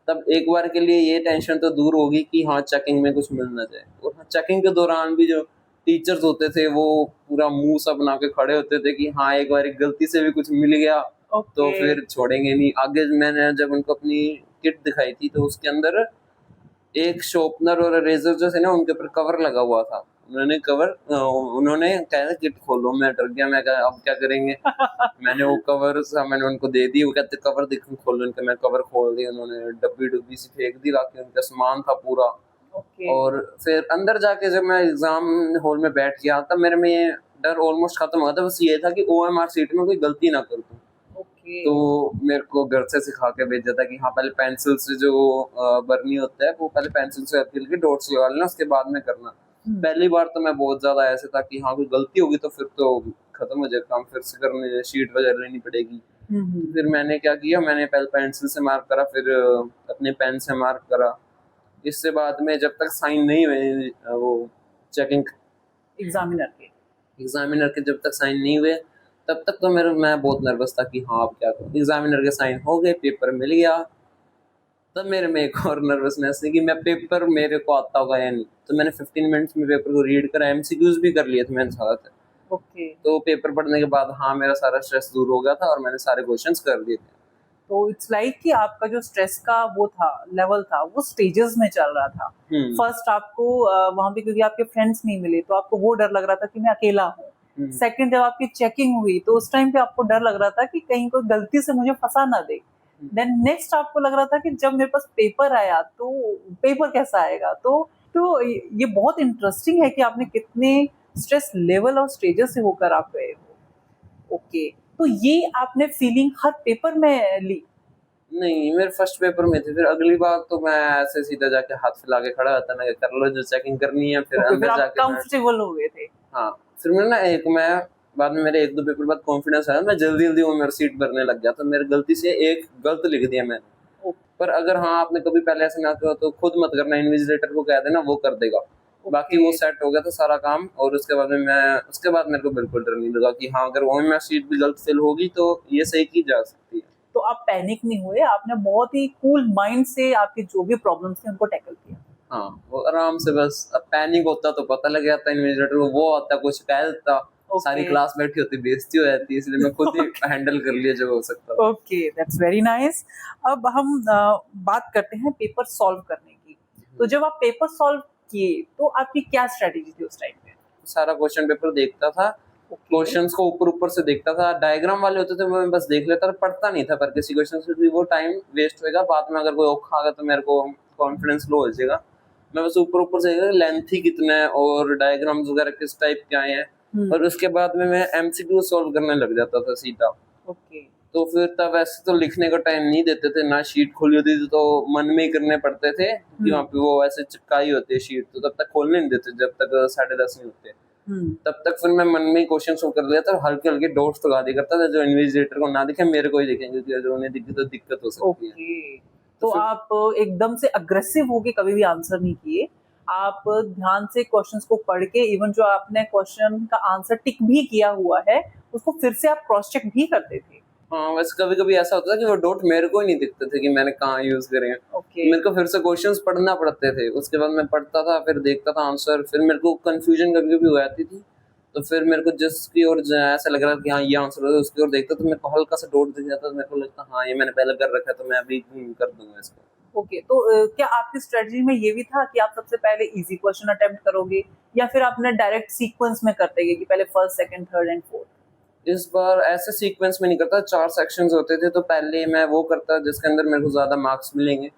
तब एक बार के लिए ये टेंशन तो दूर होगी कि हाँ चेकिंग में कुछ मिल ना जाए। और हाँ, चेकिंग के दौरान भी जो टीचर्स होते थे वो पूरा मुंह सा बना के खड़े होते थे कि हाँ एक बार गलती से भी कुछ मिल गया तो ओके। फिर छोड़ेंगे नहीं। आगे मैंने जब उनको अपनी किट दिखाई थी, तो उसके अंदर एक शॉर्पनर और इरेजर जो थे ना उनके ऊपर कवर लगा हुआ था। उन्होंने कहा किट खोलो, मैं डर गया, मैं कहा अब क्या करेंगे। मैंने वो कवर मैंने उनको दे दी, वो कहते कवर दिख खोलो इनका। मैं कवर खोल दी, उन्होंने डब्बी डुब्बी सी फेंक दी, बाकी उनका सामान था पूरा। और फिर अंदर जाके जब मैं एग्जाम हॉल में बैठ गया तब मेरे में ये डर ऑलमोस्ट खत्म हुआ था। बस ये था कि OMR सीट में कोई गलती ना कर दूं। तो मेरे को घर से सिखा के भेजा था कि हाँ पहले पेंसिल से जो बर्नी होता है वो पहले पेंसिल से हल्के हल्के डॉट्स लगा लेना, उसके बाद में करना। पहली बार तो मैं बहुत ज्यादा ऐसे था कि हाँ कोई गलती होगी तो फिर तो खत्म हो जाएगा काम, फिर से करने शीट वगैरह लेनी पड़ेगी। फिर मैंने क्या किया, मैंने पहले पेंसिल से मार्क करा, फिर अपने पेन से मार्क करा। इससे बाद में जब तक साइन नहीं हुए वो चेकिंग एग्जामिनर के जब तक साइन नहीं हुए तब तक तो मैं बहुत नर्वस था कि हाँ अब क्या करूँ। एग्जामिनर के साइन हो गए, पेपर मिल गया, तब मेरे में एक और नर्वसनेस थी कि मैं पेपर मेरे को आता होगा या नहीं। तो मैंने 15 मिनट्स में पेपर को रीड करा, MCQs भी कर लिए थे मैंने ज़्यादातर। तो पेपर पढ़ने के बाद हाँ मेरा सारा स्ट्रेस दूर हो गया था और मैंने सारे क्वेश्चंस कर दिए थे। तो इट्स लाइक कि आपका जो स्ट्रेस का वो था लेवल था वो स्टेजेस में चल रहा था। फर्स्ट आपको वहां पे क्योंकि आपके फ्रेंड्स नहीं मिले तो आपको वो डर लग रहा था कि मैं अकेला हूँ। सेकंड जब आपकी चेकिंग हुई तो उस टाइम पे आपको डर लग रहा था कि कहीं कोई गलती से मुझे फंसा ना दे। देन नेक्स्ट आपको लग रहा था कि जब मेरे पास पेपर आया तो पेपर कैसा आएगा। तो ये बहुत इंटरेस्टिंग है कि आपने कितने स्ट्रेस लेवल और स्टेजेस से होकर आप गए हो। ओके, तो ये आपने फीलिंग हर पेपर में ली? नहीं, मेरे फर्स्ट पेपर में थी। फिर अगली बार तो मैं ऐसे सीधा जाके हाथ फैला के खड़ा होता, मैं कर लो जो चेकिंग करनी है। फिर अंदर जाके कंफर्टेबल हो गए थे। हाँ, फिर मैं बाद में मेरे 1-2 पेपर बाद कॉन्फिडेंस आया, मैं जल्दी जल्दी वो मेरी सीट भरने लग गया। तो मेरी गलती से एक गलत लिख दिया मैंने। पर अगर हाँ आपने कभी पहले ऐसे ना किया तो खुद मत करना, इन्विजिलेटर को कह देना, वो कर देगा। बाकी वो सेट हो गया था सारा काम। और उसके बाद मेरे को बिल्कुल डर नहीं लगा कि हाँ अगर वो में सीट भी गलत फिल होगी तो ये सही की जा सकती है। तो आप पैनिक नहीं हुए, आपने बहुत ही कूल माइंड से आपके जो भी प्रॉब्लम्स थे उनको टैकल किया। हाँ, वो आराम से, बस अब पैनिक होता तो पता लग जाता इन्विजिलेटर को, वो आता कुछ कह देता, सारी क्लास बैठी होती, बेइज्जती हो जाती, इसलिए मैं खुद ही हैंडल कर लिया जो हो सकता था। Okay, that's very nice. अब हम बात करते हैं पेपर सॉल्व करने की। तो जब आप पेपर सॉल्व किए तो आपकी क्या स्ट्रेटेजी थी उस टाइम पे? सारा क्वेश्चन पेपर देखता था, क्वेश्चंस को ऊपर से देखता था। डायग्राम वाले होते थे वो मैं बस देख लेता था, पढ़ता नहीं था। पर किसी क्वेश्चन से भी वो टाइम वेस्ट होएगा, बाद में अगर कोई औखा आ गया तो मेरे को कॉन्फिडेंस लो हो जाएगा। मैं बस ऊपर से लेंथ ही कितना है और डायग्राम्स वगैरह किस टाइप के आए हैं, और उसके बाद में मैं MCQ सॉल्व करने लग जाता था सीधा। तो फिर तब ऐसे तो लिखने का टाइम नहीं देते थे ना, शीट खोली होती थी तो मन में ही करने पड़ते थे कि वहाँ पे वो ऐसे चिपकाई होती है शीट, तो तब तक खोलने नहीं देते जब तक 10:30 नहीं होते। तब तक फिर मैं मन में क्वेश्चन सॉल्व कर लिया था, हल्के हल्के डॉट्स लगा दिया करता था जो इन्विजिलेटर को ना दिखे, मेरे को ही दिखेंगे, क्योंकि अगर उन्हें दिखे तो दिक्कत हो सकती है। तो आप एकदम से अग्रेसिव होके कभी भी आंसर नहीं किए, आप ध्यान से क्वेश्चंस को पढ़ के इवन जो आपने क्वेश्चन का आंसर टिक भी किया हुआ है उसको फिर से आप क्रॉस चेक भी करते थे? हाँ, वैसे कभी कभी ऐसा होता था कि वो डॉट मेरे को ही नहीं दिखते थे कि मैंने कहाँ यूज करे हैं। मेरे को फिर से क्वेश्चंस पढ़ना पड़ते थे, उसके बाद मैं पढ़ता था, फिर देखता था आंसर, फिर मेरे को कंफ्यूजन कभी कभी हो जाती थी। तो फिर मेरे को जिसकी ओर ऐसा लग रहा था कि हाँ ये आंसर है, उसकी ओर देखता तो मेरे को हल्का सा डॉट दिख जाता, तो मेरे को लगता हाँ ये मैंने पहले कर रखा है तो मैं अभी कर दूंगा इसको। ओके, तो क्या आपकी स्ट्रेटजी में ये भी था कि आप सबसे पहले इजी क्वेश्चन अटेम्प्ट करोगे या फिर आपने डायरेक्ट सीक्वेंस में करते गए कि पहले first, second, third and fourth? इस बार ऐसे सीक्वेंस में नहीं करता, 4 सेक्शंस होते थे तो पहले मैं वो करता जिसके अंदर मेरे को ज्यादा मार्क्स मिलेंगे।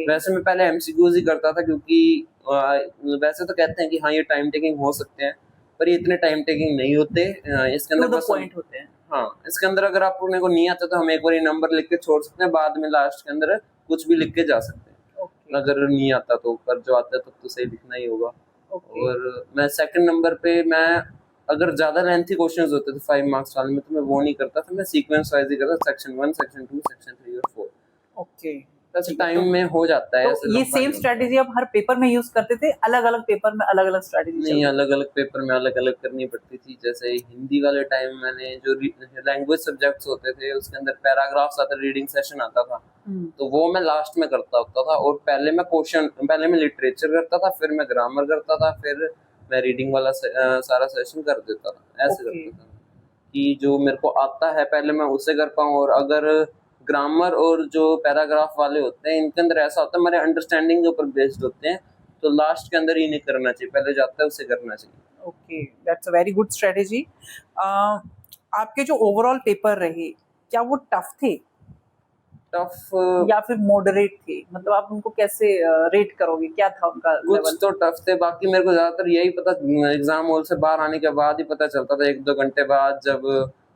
वैसे मैं पहले MCQs ही करता था, क्योंकि वैसे तो कहते हैं कि हाँ ये टाइम टेकिंग हो सकते हैं, पर ये इतने टाइम टेकिंग नहीं होते। इसके अंदर बस पॉइंट होते हैं। हाँ, इसके अंदर अगर आपने को नहीं आता तो हम एक बार नंबर लिख के छोड़ सकते हैं, बाद में लास्ट के अंदर कुछ भी लिख के जा सकते हैं। अगर नहीं आता तो, पर जो आता है तब तो सही लिखना ही होगा। और मैं सेकंड नंबर पे मैं अगर ज्यादा लेंथी क्वेश्चंस होते थे 5 मार्क्स वाले में तो मैं वो नहीं करता था, मैं सीक्वेंस वाइज ही करता, सेक्शन 1, सेक्शन 2, सेक्शन 3 और 4। ओके, वैसे टाइम में हो जाता है। तो ये सेम स्ट्रेटजी आप हर पेपर में यूज करते थे? अलग अलग पेपर में अलग अलग स्ट्रेटजी? नहीं, अलग अलग पेपर में अलग अलग करनी पड़ती थी। जैसे हिंदी वाले टाइम मैंने जो लैंग्वेज सब्जेक्ट्स होते थे उसके अंदर पैराग्राफ्स आता, रीडिंग सेशन आता था, तो वो मैं लास्ट में करता होता था। और पहले मैं लिटरेचर करता था, फिर मैं ग्रामर करता था, फिर मैं रीडिंग वाला सारा सेशन कर देता था। ऐसे करता था कि जो मेरे को आता है पहले मैं उसे कर पाऊँ, और अगर ग्रामर और जो पैराग्राफ वाले होते हैं इनके अंदर ऐसा होता है हमारे अंडरस्टैंडिंग के ऊपर बेस्ड होते हैं, तो लास्ट के अंदर ही नहीं करना चाहिए, पहले जाता है उसे करना चाहिए। Okay, that's a very good strategy. आपके जो ओवरऑल पेपर रहे, क्या वो टफ थे टफ या फिर मॉडरेट थे? मतलब आप उनको कैसे रेट करोगे, क्या था उनका कुछ लेवल? तो टफ थे, बाकी मेरे को ज्यादातर यही पता एग्जाम हॉल से बाहर आने के बाद ही पता चलता था, 1-2 घंटे बाद, जब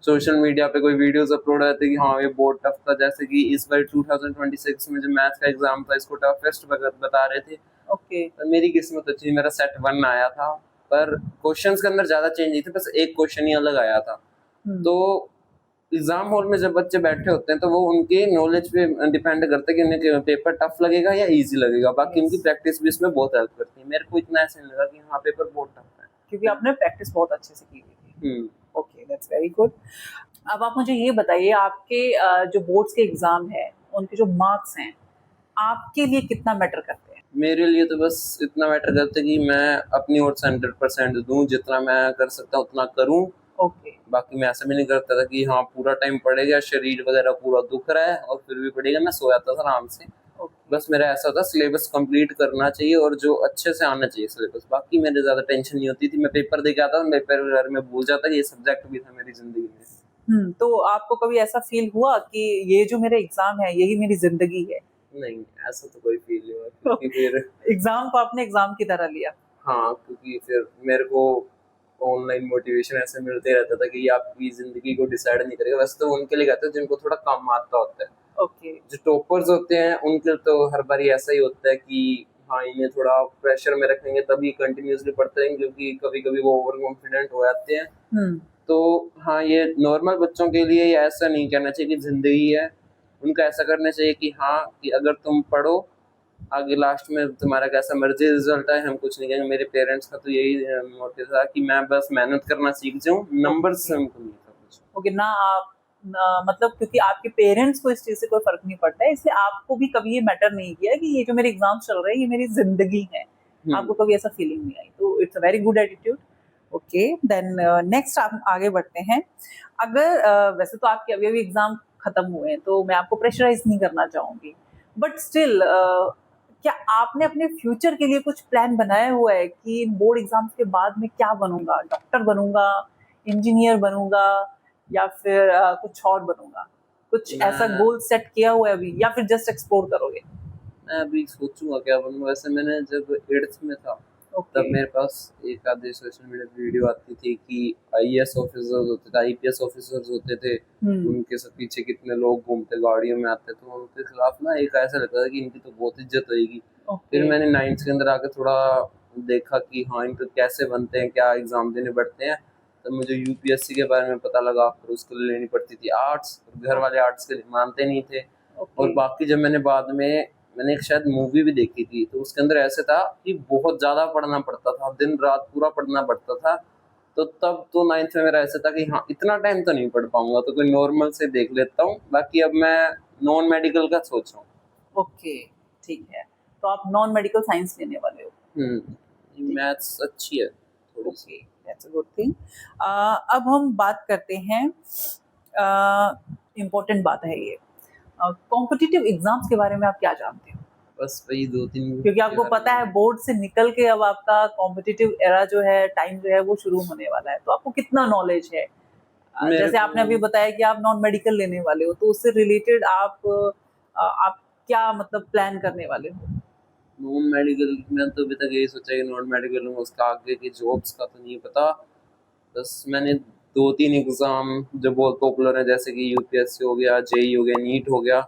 सोशल मीडिया पे कोई वीडियोस अपलोड होते थे कि हाँ ये बहुत टफ था। जैसे कि इस बार 2026 में जो मैथ्स का एग्जाम था इसको टफेस्ट बता रहे थे। ओके। पर मेरी किस्मत अच्छी, मेरा सेट 1 आया था, पर क्वेश्चंस के अंदर ज्यादा चेंज नहीं थे, बस एक क्वेश्चन ही अलग आया था। तो एग्जाम हॉल में जब बच्चे बैठे होते हैं तो वो उनके नॉलेज पे डिपेंड करता है कि उन्हें पेपर टफ लगेगा या इजी लगेगा, बाकी उनकी प्रैक्टिस भी इसमें बहुत हेल्प करती है। मेरे को इतना ऐसे नहीं लगा कि हाँ पेपर बहुत टफ है, क्योंकि आपने प्रैक्टिस बहुत अच्छे से की हुई थी। Hmm. Okay, that's very good. अब आप मुझे ये बताइए, आपके जो बोर्ड्स के एग्जाम है उनके जो मार्क्स हैं आपके लिए कितना मैटर करते हैं? मेरे लिए तो बस इतना मैटर करता है कि मैं अपनी ओर से 100% दूं, जितना मैं कर सकता हूँ उतना करूं। ओके। बाकी मैं ऐसा भी नहीं करता था कि हाँ पूरा टाइम पढ़ेगा, शरीर वगैरह पूरा दुख रहा है और फिर भी पढ़ेगा, मैं सो जाता था आराम से। बस मेरा ऐसा होता सिलेबस कंप्लीट करना चाहिए और जो अच्छे से आना चाहिए सिलेबस, बाकी मेरे ज्यादा टेंशन नहीं होती थी। मैं पेपर दे के आता था, पेपर घर में भूल जाता कि ये सब्जेक्ट भी था मेरी जिंदगी में। तो आपको कभी ऐसा फील हुआ कि ये जो मेरा एग्जाम है यही मेरी जिंदगी है? नहीं, ऐसा तो कोई फील नहीं हुआ, क्योंकि फिर एग्जाम को आपने एग्जाम की तरह लिया? हाँ, क्योंकि फिर मेरे को ऑनलाइन मोटिवेशन ऐसे मिलते रहता था कि ये आपकी जिंदगी को डिसाइड नहीं करेगा। वैसे तो उनके लिए कहते हैं जिनको थोड़ा कम आता होता है। ओके। जो टॉपर्स होते हैं उनके तो हर बार ऐसा ही होता है कि हाँ इन्हें थोड़ा प्रेशर में रखेंगे तभी कंटिन्यूअसली पढ़ते रहेंगे, क्योंकि कभी कभी वो ओवर कॉन्फिडेंट हो जाते हैं। तो हाँ, ये नॉर्मल बच्चों के लिए ये ऐसा नहीं कहना चाहिए कि जिंदगी है, उनका ऐसा करना चाहिए कि हाँ कि अगर तुम पढ़ो, आगे लास्ट में तुम्हारा कैसा मर्जी रिजल्ट है हम कुछ नहीं कहेंगे। मेरे पेरेंट्स का तो यही मोटिव था कि मैं बस मेहनत करना सीख जाऊं, नंबर से हमको नहीं था कुछ। ओके, ना आप मतलब क्योंकि आपके पेरेंट्स को इस चीज से कोई फर्क नहीं पड़ता है, इसलिए आपको भी कभी ये मैटर नहीं किया कि ये जो मेरे एग्जाम चल रहे हैं ये मेरी जिंदगी है। आपको कभी ऐसा फीलिंग नहीं आई, तो it's a very good attitude. Okay, then next आप आगे बढ़ते हैं। अगर वैसे तो आपके अभी अभी एग्जाम खत्म हुए हैं तो मैं आपको प्रेशराइज नहीं करना चाहूंगी, बट स्टिल क्या आपने अपने फ्यूचर के लिए कुछ प्लान बनाया हुआ है कि इन बोर्ड एग्जाम्स के बाद मैं क्या बनूंगा? डॉक्टर बनूंगा, इंजीनियर बनूंगा, या फिर कुछ और बनूंगा? कुछ ऐसा गोल सेट किया हुआ है अभी, या फिर जस्ट एक्सप्लोर करोगे? मैं अभी सोचूंगा क्या बनूंगा। वैसे मैंने जब 8th में था तब मेरे पास एक आधे सोशल मीडिया वीडियो आती थी कि आईएएस ऑफिसर्स होते थे, आईपीएस ऑफिसर्स होते थे, उनके सब पीछे कितने लोग घूमते गाड़ियों में आते, तो उनके खिलाफ ना एक ऐसा लगता था कि इनकी तो बहुत इज्जत होगी। फिर मैंने 9th के अंदर आके थोड़ा देखा कि हाँ इनको कैसे बनते हैं, क्या एग्जाम देने पड़ते हैं, तब मुझे यूपीएससी के बारे में पता लगा। फिर उसके लिए लेनी पड़ती थी आर्ट्स, घर वाले आर्ट्स के लिए मानते नहीं थे। और बाकी जब मैंने एक शायद मूवी भी देखी थी, तो उसके अंदर ऐसे था कि बहुत ज्यादा पढ़ना पड़ता था, दिन रात पूरा पढ़ना पड़ता था। तो तब तो 9th में मेरा ऐसा था कि हाँ इतना टाइम तो नहीं पढ़ पाऊंगा, तो कोई नॉर्मल से देख लेता हूँ। बाकी अब मैं नॉन मेडिकल का सोच रहा हूँ। ओके, ठीक है, तो आप नॉन मेडिकल साइंस लेने वाले हो? मैथ्स अच्छी है थोड़ी सी। That's a good thing. अब हम बात करते हैं, इम्पोर्टेंट बात है ये, कॉम्पिटिटिव एग्जाम्स के बारे में आप क्या जानते हो? बस वही 2-3, क्योंकि आपको पता है बोर्ड से निकल के अब आपका कॉम्पिटिटिव एरा जो है, टाइम जो है वो शुरू होने वाला है, तो आपको कितना नॉलेज है? जैसे आपने अभी बताया कि आप नॉन मेडिकल लेने वाले हो, तो उससे रिलेटेड आप क्या मतलब प्लान करने वाले हो? नॉन मेडिकल में तो अभी तक यही सोचा कि नॉन मेडिकल में उसका आगे की जॉब्स का तो नहीं पता। बस मैंने 2-3 एग्जाम जो बहुत पॉपुलर है, जैसे कि यूपीएससी हो गया, जेई हो गया, नीट हो गया,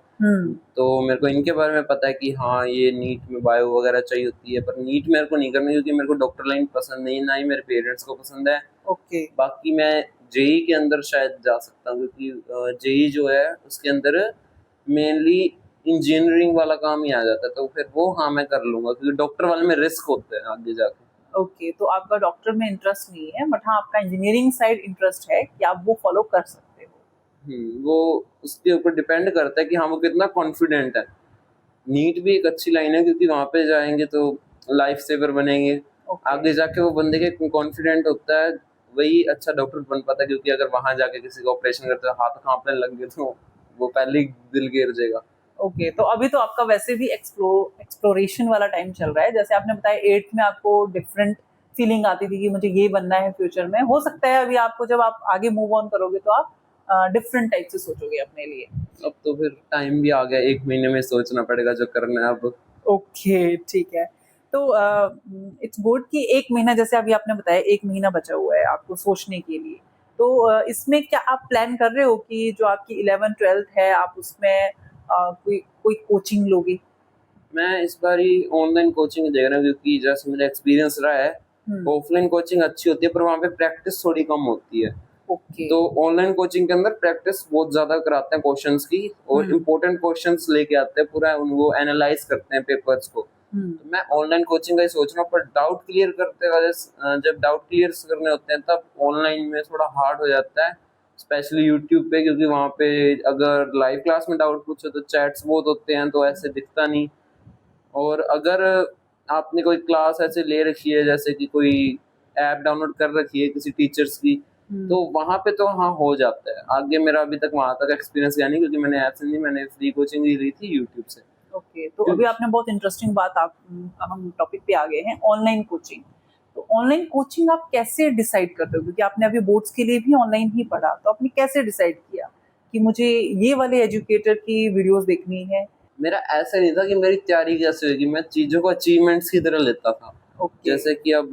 तो मेरे को इनके बारे में पता है कि हाँ ये नीट में बायो वगैरह चाहिए होती है। पर नीट मेरे को नहीं करनी, क्योंकि मेरे को डॉक्टर लाइन पसंद नहीं, ना ही मेरे पेरेंट्स को पसंद है। ओके। बाकी मैं जेई के अंदर शायद जा सकता हूँ, क्योंकि जेई जो है उसके अंदर मेनली इंजीनियरिंग वाला काम ही आ जाता है, तो फिर वो हाँ मैं कर लूंगा, क्योंकि डॉक्टर वाले में रिस्क होते हैं आगे जाके। ओके, तो आपका डॉक्टर में इंटरेस्ट नहीं है, बट हाँ आपका इंजीनियरिंग साइड इंटरेस्ट है कि आप वो फॉलो कर सकते हो। वो उसके ऊपर डिपेंड करता है कि हाँ वो कितना कॉन्फिडेंट है। नीट भी एक अच्छी लाइन है, क्योंकि वहाँ पे जाएंगे तो लाइफ सेवर बनेंगे। आगे जाके वो बंदे के कॉन्फिडेंट होता है वही अच्छा डॉक्टर बन पाता है, क्योंकि अगर वहां जाके किसी का ऑपरेशन करते हाथ कांपने लग गए तो वो पहले ही दिल गिर जाएगा। ओके, तो अभी तो आपका वैसे भी एक्सप्लोरेशन वाला टाइम चल रहा है। जैसे आपने बताया 8th में आपको डिफरेंट फीलिंग आती थी कि मुझे ये बनना है फ्यूचर में। हो सकता है अभी आपको जब आप आगे मूव ऑन करोगे तो आप डिफरेंट टाइप से सोचोगे अपने लिए। अब तो फिर टाइम भी आ गया, 1 महीने में सोचना पड़ेगा जो करना है अब। ओके, ठीक है। तो इट्स गुड कि 1 महीना, जैसे अभी आपने बताया 1 महीना बचा हुआ है आपको सोचने के लिए। तो इसमें क्या आप प्लान कर रहे हो कि जो आपकी 11th-12th है आप उसमें कोई कोई कोचिंग लोगे? मैं इस बार ही ऑनलाइन कोचिंग देख रहा हूँ, क्योंकि जैसे मेरा एक्सपीरियंस रहा है, ऑफलाइन कोचिंग अच्छी होती है पर वहाँ पे प्रैक्टिस थोड़ी कम होती है। ओके। तो ऑनलाइन कोचिंग के अंदर प्रैक्टिस बहुत ज्यादा कराते हैं क्वेश्चंस की, और इम्पोर्टेंट क्वेश्चंस लेके आते हैं, पूरा उनको एनालाइज करते हैं पेपर्स को। तो मैं ऑनलाइन कोचिंग का ही सोच रहा हूँ, पर डाउट क्लियर करते वजह जब डाउट क्लियर करने होते हैं तब ऑनलाइन में थोड़ा हार्ड हो जाता है, स्पेशली यूट्यूब पे, क्योंकि वहाँ पे अगर लाइव क्लास में डाउट पूछो तो चैट्स बहुत होते हैं तो ऐसे दिखता नहीं। और अगर आपने कोई क्लास ऐसे ले रखी है, जैसे कि कोई ऐप डाउनलोड कर रखी है किसी टीचर्स की, तो वहाँ पे तो हाँ हो जाता है। आगे मेरा अभी तक वहाँ तक एक्सपीरियंस गया नहीं, क्योंकि मैंने ऐप से नहीं, मैंने फ्री कोचिंग ही ली थी यूट्यूब से। ओके, तो अभी आपने बहुत इंटरेस्टिंग बात, आप हम टॉपिक पे आ गए हैं, ऑनलाइन कोचिंग। तो ऑनलाइन कोचिंग आप कैसे डिसाइड करते हो? क्योंकि आपने अभी बोर्ड्स के लिए भी ऑनलाइन ही पढ़ा, तो आपने कैसे डिसाइड किया कि मुझे ये वाले एजुकेटर की वीडियोस देखनी है? मेरा ऐसा नहीं था कि मेरी तैयारी कैसे होगी, मैं चीज़ों को अचीवमेंट्स की तरह लेता था। ओके। जैसे कि अब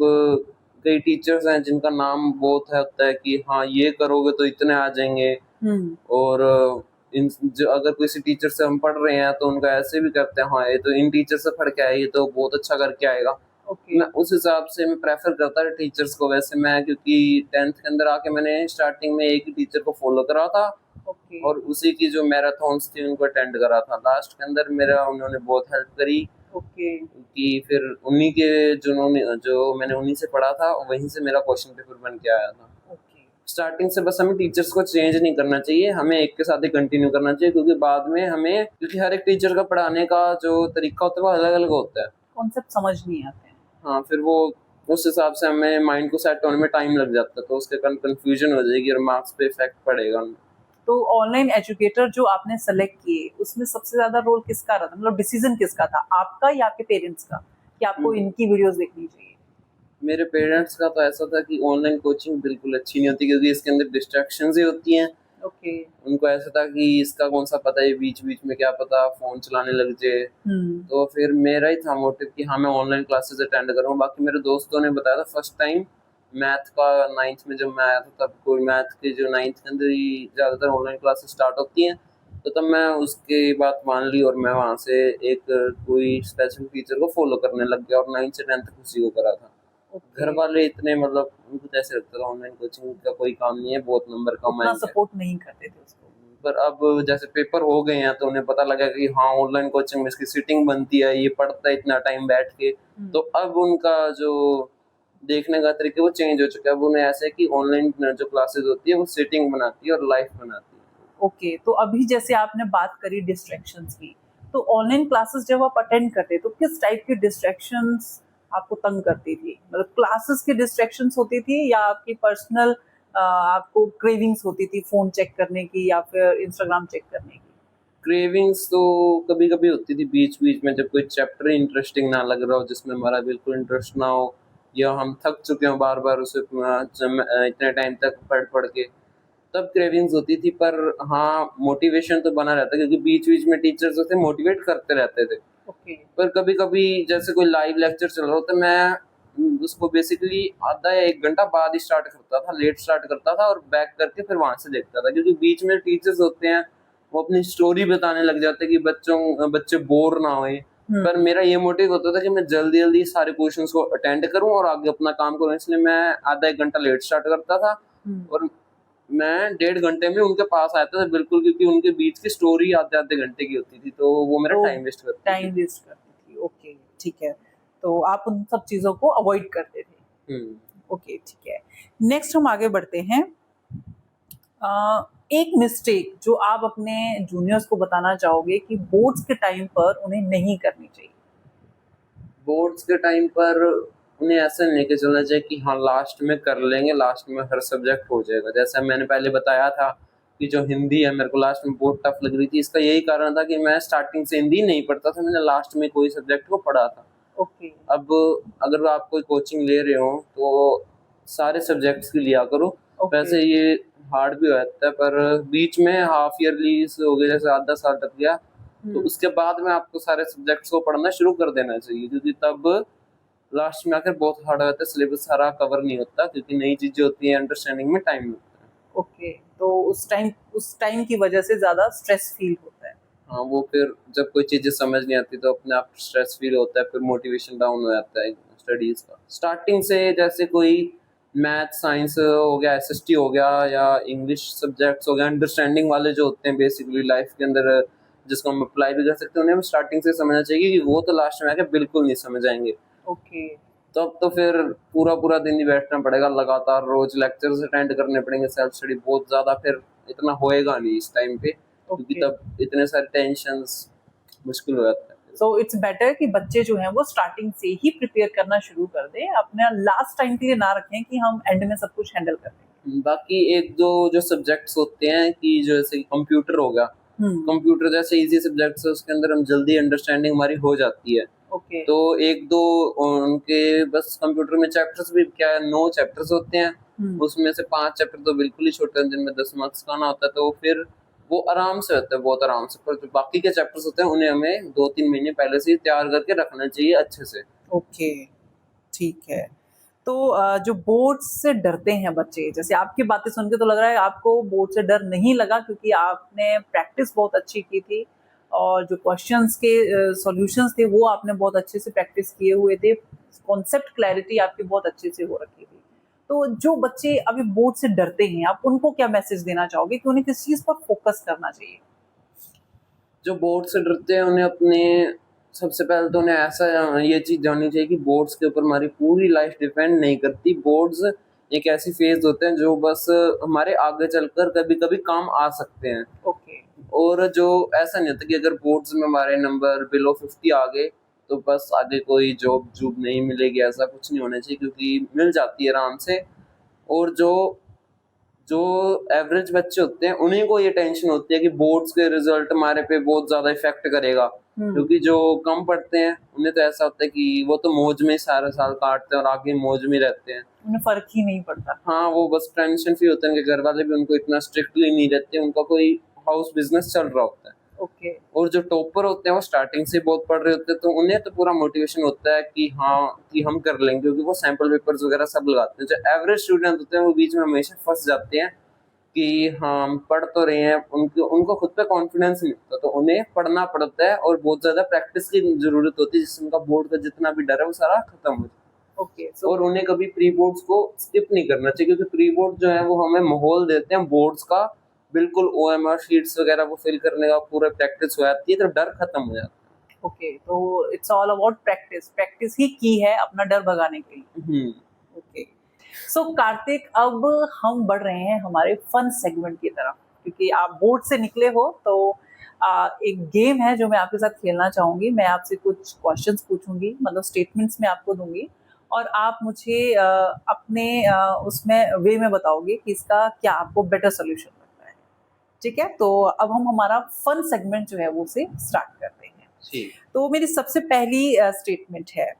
कई टीचर्स हैं जिनका नाम बहुत है होता है कि हाँ ये करोगे तो इतने आ जाएंगे, और इन जो अगर किसी टीचर से हम पढ़ रहे हैं तो उनका ऐसे भी करते हैं, हाँ ये तो इन टीचर से पढ़ के आए, ये तो बहुत अच्छा करके आएगा। ओके। मैं उस हिसाब से मैं प्रेफर करता था टीचर्स को। वैसे मैं, क्योंकि 10th के अंदर आके मैंने स्टार्टिंग में एक ही टीचर को फॉलो करा था, ओके। और उसी की जो मैराथन्स थी उनको अटेंड करा था। लास्ट के अंदर मेरा उन्होंने बहुत हेल्प करी, ओके। कि फिर उन्हीं के जो मैंने उन्हीं से पढ़ा था, वहीं से मेरा क्वेश्चन पेपर बन के आया था। ओके। स्टार्टिंग से बस हमें टीचर्स को चेंज नहीं करना चाहिए, हमें एक के साथ ही कंटिन्यू करना चाहिए, क्योंकि बाद में हमें, क्योंकि हर एक टीचर का पढ़ाने का जो तरीका होता है वो अलग अलग होता है, कॉन्सेप्ट समझ नहीं आते हैं। हाँ फिर वो उस हिसाब से हमें माइंड को सेट होने में टाइम लग जाता है, तो उसके कारण कंफ्यूजन हो जाएगी और मार्क्स पे इफेक्ट पड़ेगा। तो ऑनलाइन एजुकेटर जो आपने सेलेक्ट किए उसमें सबसे ज्यादा रोल किसका रहा था? मतलब डिसीजन किसका था, आपका या आपके पेरेंट्स का, कि आपको इनकी वीडियोस देखनी चाहिए? मेरे पेरेंट्स का तो ऐसा था कि ऑनलाइन कोचिंग बिल्कुल अच्छी नहीं होती, क्योंकि इसके अंदर डिस्ट्रैक्शंस ही होती हैं। ओके। उनको ऐसा था कि इसका कौन सा पता है, बीच बीच में क्या पता फोन चलाने लग जाए। तो फिर मेरा ही था मोटिव कि हाँ मैं ऑनलाइन क्लासेस अटेंड करूँ। बाकी मेरे दोस्तों ने बताया था, फर्स्ट टाइम मैथ का 9th में जब मैं आया था, तब कोई मैथ के जो 9th के अंदर ही ज़्यादातर ऑनलाइन क्लासेस स्टार्ट होती हैं, तो तब मैं उसकी बात मान ली और मैं वहाँ से एक कोई स्पेसिफिक टीचर को फॉलो करने लग गया, और 9th से 10th तक उसी को करा था। घर वाले इतने, मतलब उनको जैसे लगता था ऑनलाइन कोचिंग का कोई काम नहीं है, बहुत नंबर कम उतना आएंगे, सपोर्ट नहीं करते थे उसको। पर अब जैसे पेपर हो गए हैं तो उन्हें पता लगा कि हाँ ऑनलाइन कोचिंग में इसकी सीटिंग बनती है, ये पढ़ता है इतना टाइम बैठ के, तो अब उनका जो देखने का तरीका वो चेंज हो चुका है। अब उन्हें ऐसे है कि ऑनलाइन जो क्लासेस होती है वो सीटिंग बनाती है और लाइफ बनाती है। ओके, तो अभी जैसे आपने बात करी डिस्ट्रैक्शंस की, तो ऑनलाइन क्लासेस जब आप अटेंड करते तो किस टाइप की डिस्ट्रैक्शंस आपको तंग करती थी? मतलब क्लासेस की डिस्ट्रैक्शंस होती थी या आपकी पर्सनल आपको क्रेविंग्स होती थी फोन चेक करने की या फिर इंस्टाग्राम चेक करने की? क्रेविंग्स तो कभी कभी होती थी बीच बीच में, जब कोई चैप्टर इंटरेस्टिंग ना लग रहा हो, जिसमें हमारा बिल्कुल इंटरेस्ट ना हो, या हम थक चुके हो बार बार उसे इतने टाइम तक पढ़ पढ़ के, तब क्रेविंग्स होती थी। पर हाँ मोटिवेशन तो बना रहता, क्योंकि बीच बीच में टीचर्स होते मोटिवेट करते रहते थे। ओके। पर कभी कभी जैसे कोई लाइव लेक्चर चल रहा हो तो मैं उसको बेसिकली आधा या 1 घंटा बाद ही स्टार्ट करता था, लेट स्टार्ट करता था, और बैक करके फिर वहां से देखता था, क्योंकि बीच में टीचर्स होते हैं वो अपनी स्टोरी बताने लग जाते हैं कि बच्चे बोर ना होए। पर मेरा ये मोटिव होता था कि मैं जल्दी जल्दी सारे क्वेश्चंस को अटेंड करूं और आगे अपना काम करूं, इसलिए मैं आधा 1 घंटा लेट स्टार्ट करता था, और मैं 1.5 घंटे में उनके पास आता था बिल्कुल, क्योंकि उनके बीच की स्टोरी आधे आधे घंटे की होती थी, तो वो मेरा टाइम वेस्ट करती थी। ओके, ठीक है, तो आप उन सब चीजों को अवॉइड करते थे। ओके, ठीक है। नेक्स्ट हम आगे बढ़ते हैं। एक मिस्टेक जो आप अपने जूनियर्स को बताना चाहोगे कि बोर्ड्स के टाइम पर उन्हें नहीं करनी चाहिए? बोर्ड्स के टाइम पर उन्हें ऐसा नहीं लेके चलना चाहिए कि हाँ लास्ट में कर लेंगे, लास्ट में हर सब्जेक्ट हो जाएगा। जैसा मैंने पहले बताया था कि जो हिंदी है मेरे को लास्ट में बहुत टफ लग रही थी। इसका यही कारण था कि मैं स्टार्टिंग से हिंदी नहीं पढ़ता था, मैंने लास्ट में कोई सब्जेक्ट को पढ़ा था। ओके। अब अगर आप कोई कोचिंग ले रहे हो तो सारे सब्जेक्ट्स की लिया करो। ओके। वैसे ये हार्ड भी हो जाता है, पर बीच में हाफ ईयरली हो गया, जैसे आधा साल तक गया, तो उसके बाद में आपको सारे सब्जेक्ट्स को पढ़ना शुरू कर देना चाहिए, क्योंकि तब लास्ट में आकर बहुत हार्ड हो जाता है, सिलेबस सारा कवर नहीं होता, क्योंकि नई चीजें होती हैं, अंडरस्टैंडिंग में टाइम लगता है। ओके, तो उस टाइम की वजह से ज्यादा स्ट्रेस फील होता है। हाँ, वो फिर जब कोई चीजें समझ नहीं आती तो अपने आप स्ट्रेस फील होता है, फिर मोटिवेशन डाउन हो जाता है स्टडीज का। स्टार्टिंग से जैसे कोई मैथ साइंस हो गया, एसएसटी हो गया, या इंग्लिश सब्जेक्ट्स हो गया, अंडरस्टैंडिंग वाले जो होते हैं बेसिकली लाइफ के अंदर, जिसको हम अप्लाई भी कर सकते हैं, उन्हें स्टार्टिंग से समझना चाहिए, कि वो तो लास्ट में आके बिल्कुल नहीं समझ आएंगे। ओके। तो अब तो फिर पूरा पूरा दिन ही बैठना पड़ेगा, लगातार रोज लेक्चर्स अटेंड करने पड़ेंगे, सेल्फ स्टडी बहुत ज्यादा फिर इतना होएगा नहीं इस टाइम पे, क्योंकि Okay. तब इतने सारे टेंशंस मुश्किल हो जाता है। सो इट्स बेटर कि बच्चे जो हैं वो स्टार्टिंग से ही प्रिपेयर करना शुरू कर दें, अपना लास्ट टाइम के लिए ना रखें कि हम एंड में सब कुछ हैंडल कर लेंगे। बाकी एक दो जो सब्जेक्ट्स होते हैं, कि जैसे कंप्यूटर हो गया, कंप्यूटर जैसे इजी सब्जेक्ट्स है, उसके अंदर हम जल्दी अंडरस्टैंडिंग हमारी हो जाती है। ओके। तो एक दो उनके बस कंप्यूटर में चैप्टर्स भी क्या है, 9 चैप्टर्स होते हैं, उसमें से 5 चैप्टर तो बिल्कुल ही छोटे हैं, जिनमें 10 मार्क्स का आना होता है, तो फिर वो आराम से होता है, बहुत आराम से। पर जो बाकी के चैप्टर्स होते हैं उन्हें हमें 2-3 महीने पहले से ही तैयार करके रखना चाहिए अच्छे से। ओके, ठीक है। तो जो बोर्ड से डरते हैं बच्चे, जैसे आपकी बातें सुन के तो लग रहा है आपको बोर्ड से डर नहीं लगा, क्योंकि आपने प्रैक्टिस बहुत अच्छी की थी और जो क्वेश्चंस के सॉल्यूशंस थे वो आपने बहुत अच्छे से प्रैक्टिस किए हुए थे, कॉन्सेप्ट क्लैरिटी आपकी बहुत अच्छे से हो रखी थी। तो जो बच्चे अभी बोर्ड से डरते हैं, आप उनको क्या मैसेज देना चाहोगे कि उन्हें किस चीज़ पर फोकस करना चाहिए? जो बोर्ड से डरते हैं उन्हें अपने, सबसे पहले तो उन्हें ऐसा ये चीज जाननी चाहिए कि बोर्ड्स के ऊपर हमारी पूरी लाइफ डिपेंड नहीं करती। बोर्ड्स एक ऐसी फेज होते हैं जो बस हमारे आगे चलकर कभी कभी काम आ सकते हैं। ओके। और जो ऐसा नहीं होता कि अगर बोर्ड्स में हमारे नंबर बिलो 50 आ गए तो बस आगे कोई जॉब नहीं मिलेगी, ऐसा कुछ नहीं होना चाहिए, क्योंकि मिल जाती है आराम से। और जो जो एवरेज बच्चे होते हैं उन्हीं को ये टेंशन होती है कि बोर्ड्स के रिजल्ट हमारे पे बहुत ज्यादा इफेक्ट करेगा, क्योंकि जो कम पढ़ते हैं उन्हें तो ऐसा होता है कि वो तो मौज में सारा साल काटते हैं और आगे मौज में रहते हैं, उन्हें फर्क ही नहीं पड़ता। हाँ, वो बस टेंशन फ्री होते हैं, उनके घर वाले भी उनको इतना स्ट्रिक्टली नहीं रहते, उनका कोई हाउस बिजनेस चल रहा होता है। ओके। और जो टॉपर होते हैं वो स्टार्टिंग से बहुत पढ़ रहे होते हैं, तो उन्हें तो पूरा मोटिवेशन होता है कि हाँ, कि हम कर लेंगे, क्योंकि वो सैंपल पेपर्स वगैरह सब लगाते हैं। जो एवरेज स्टूडेंट होते हैं वो बीच में हमेशा फंस जाते हैं कि हाँ, हम पढ़ तो रहे हैं, उनको खुद पे कॉन्फिडेंस नहीं होता, तो उन्हें पढ़ना पड़ता है और बहुत ज्यादा प्रैक्टिस की जरूरत होती है, जिससे उनका बोर्ड का जितना भी डर है वो सारा खत्म हो जाए। ओके। और उन्हें कभी प्री बोर्ड्स को स्किप नहीं करना चाहिए, क्योंकि प्री बोर्ड जो है वो हमें माहौल देते हैं बोर्ड्स का, बिल्कुल OMR शीट्स वगैरह वो फिल करने का पूरा प्रैक्टिस हो जाती है, तो डर खत्म हो जाता है। ओके, तो it's all about practice, practice ही की है अपना डर भगाने के लिए। ओके। सो कार्तिक, अब हम बढ़ रहे हैं हमारे फन सेगमेंट की तरफ, क्योंकि आप बोर्ड से निकले हो, तो एक गेम है जो मैं आपके साथ खेलना चाहूंगी। मैं आपसे कुछ क्वेश्चंस पूछूंगी, मतलब स्टेटमेंट्स मैं आपको दूंगी, और आप मुझे अपने उसमें वे में बताओगे कि इसका क्या आपको बेटर सोल्यूशन लगता है। ठीक है, तो अब हम हमारा फन सेगमेंट जो है वो से स्टार्ट करते हैं। ठीक। तो मेरी सबसे पहली स्टेटमेंट है,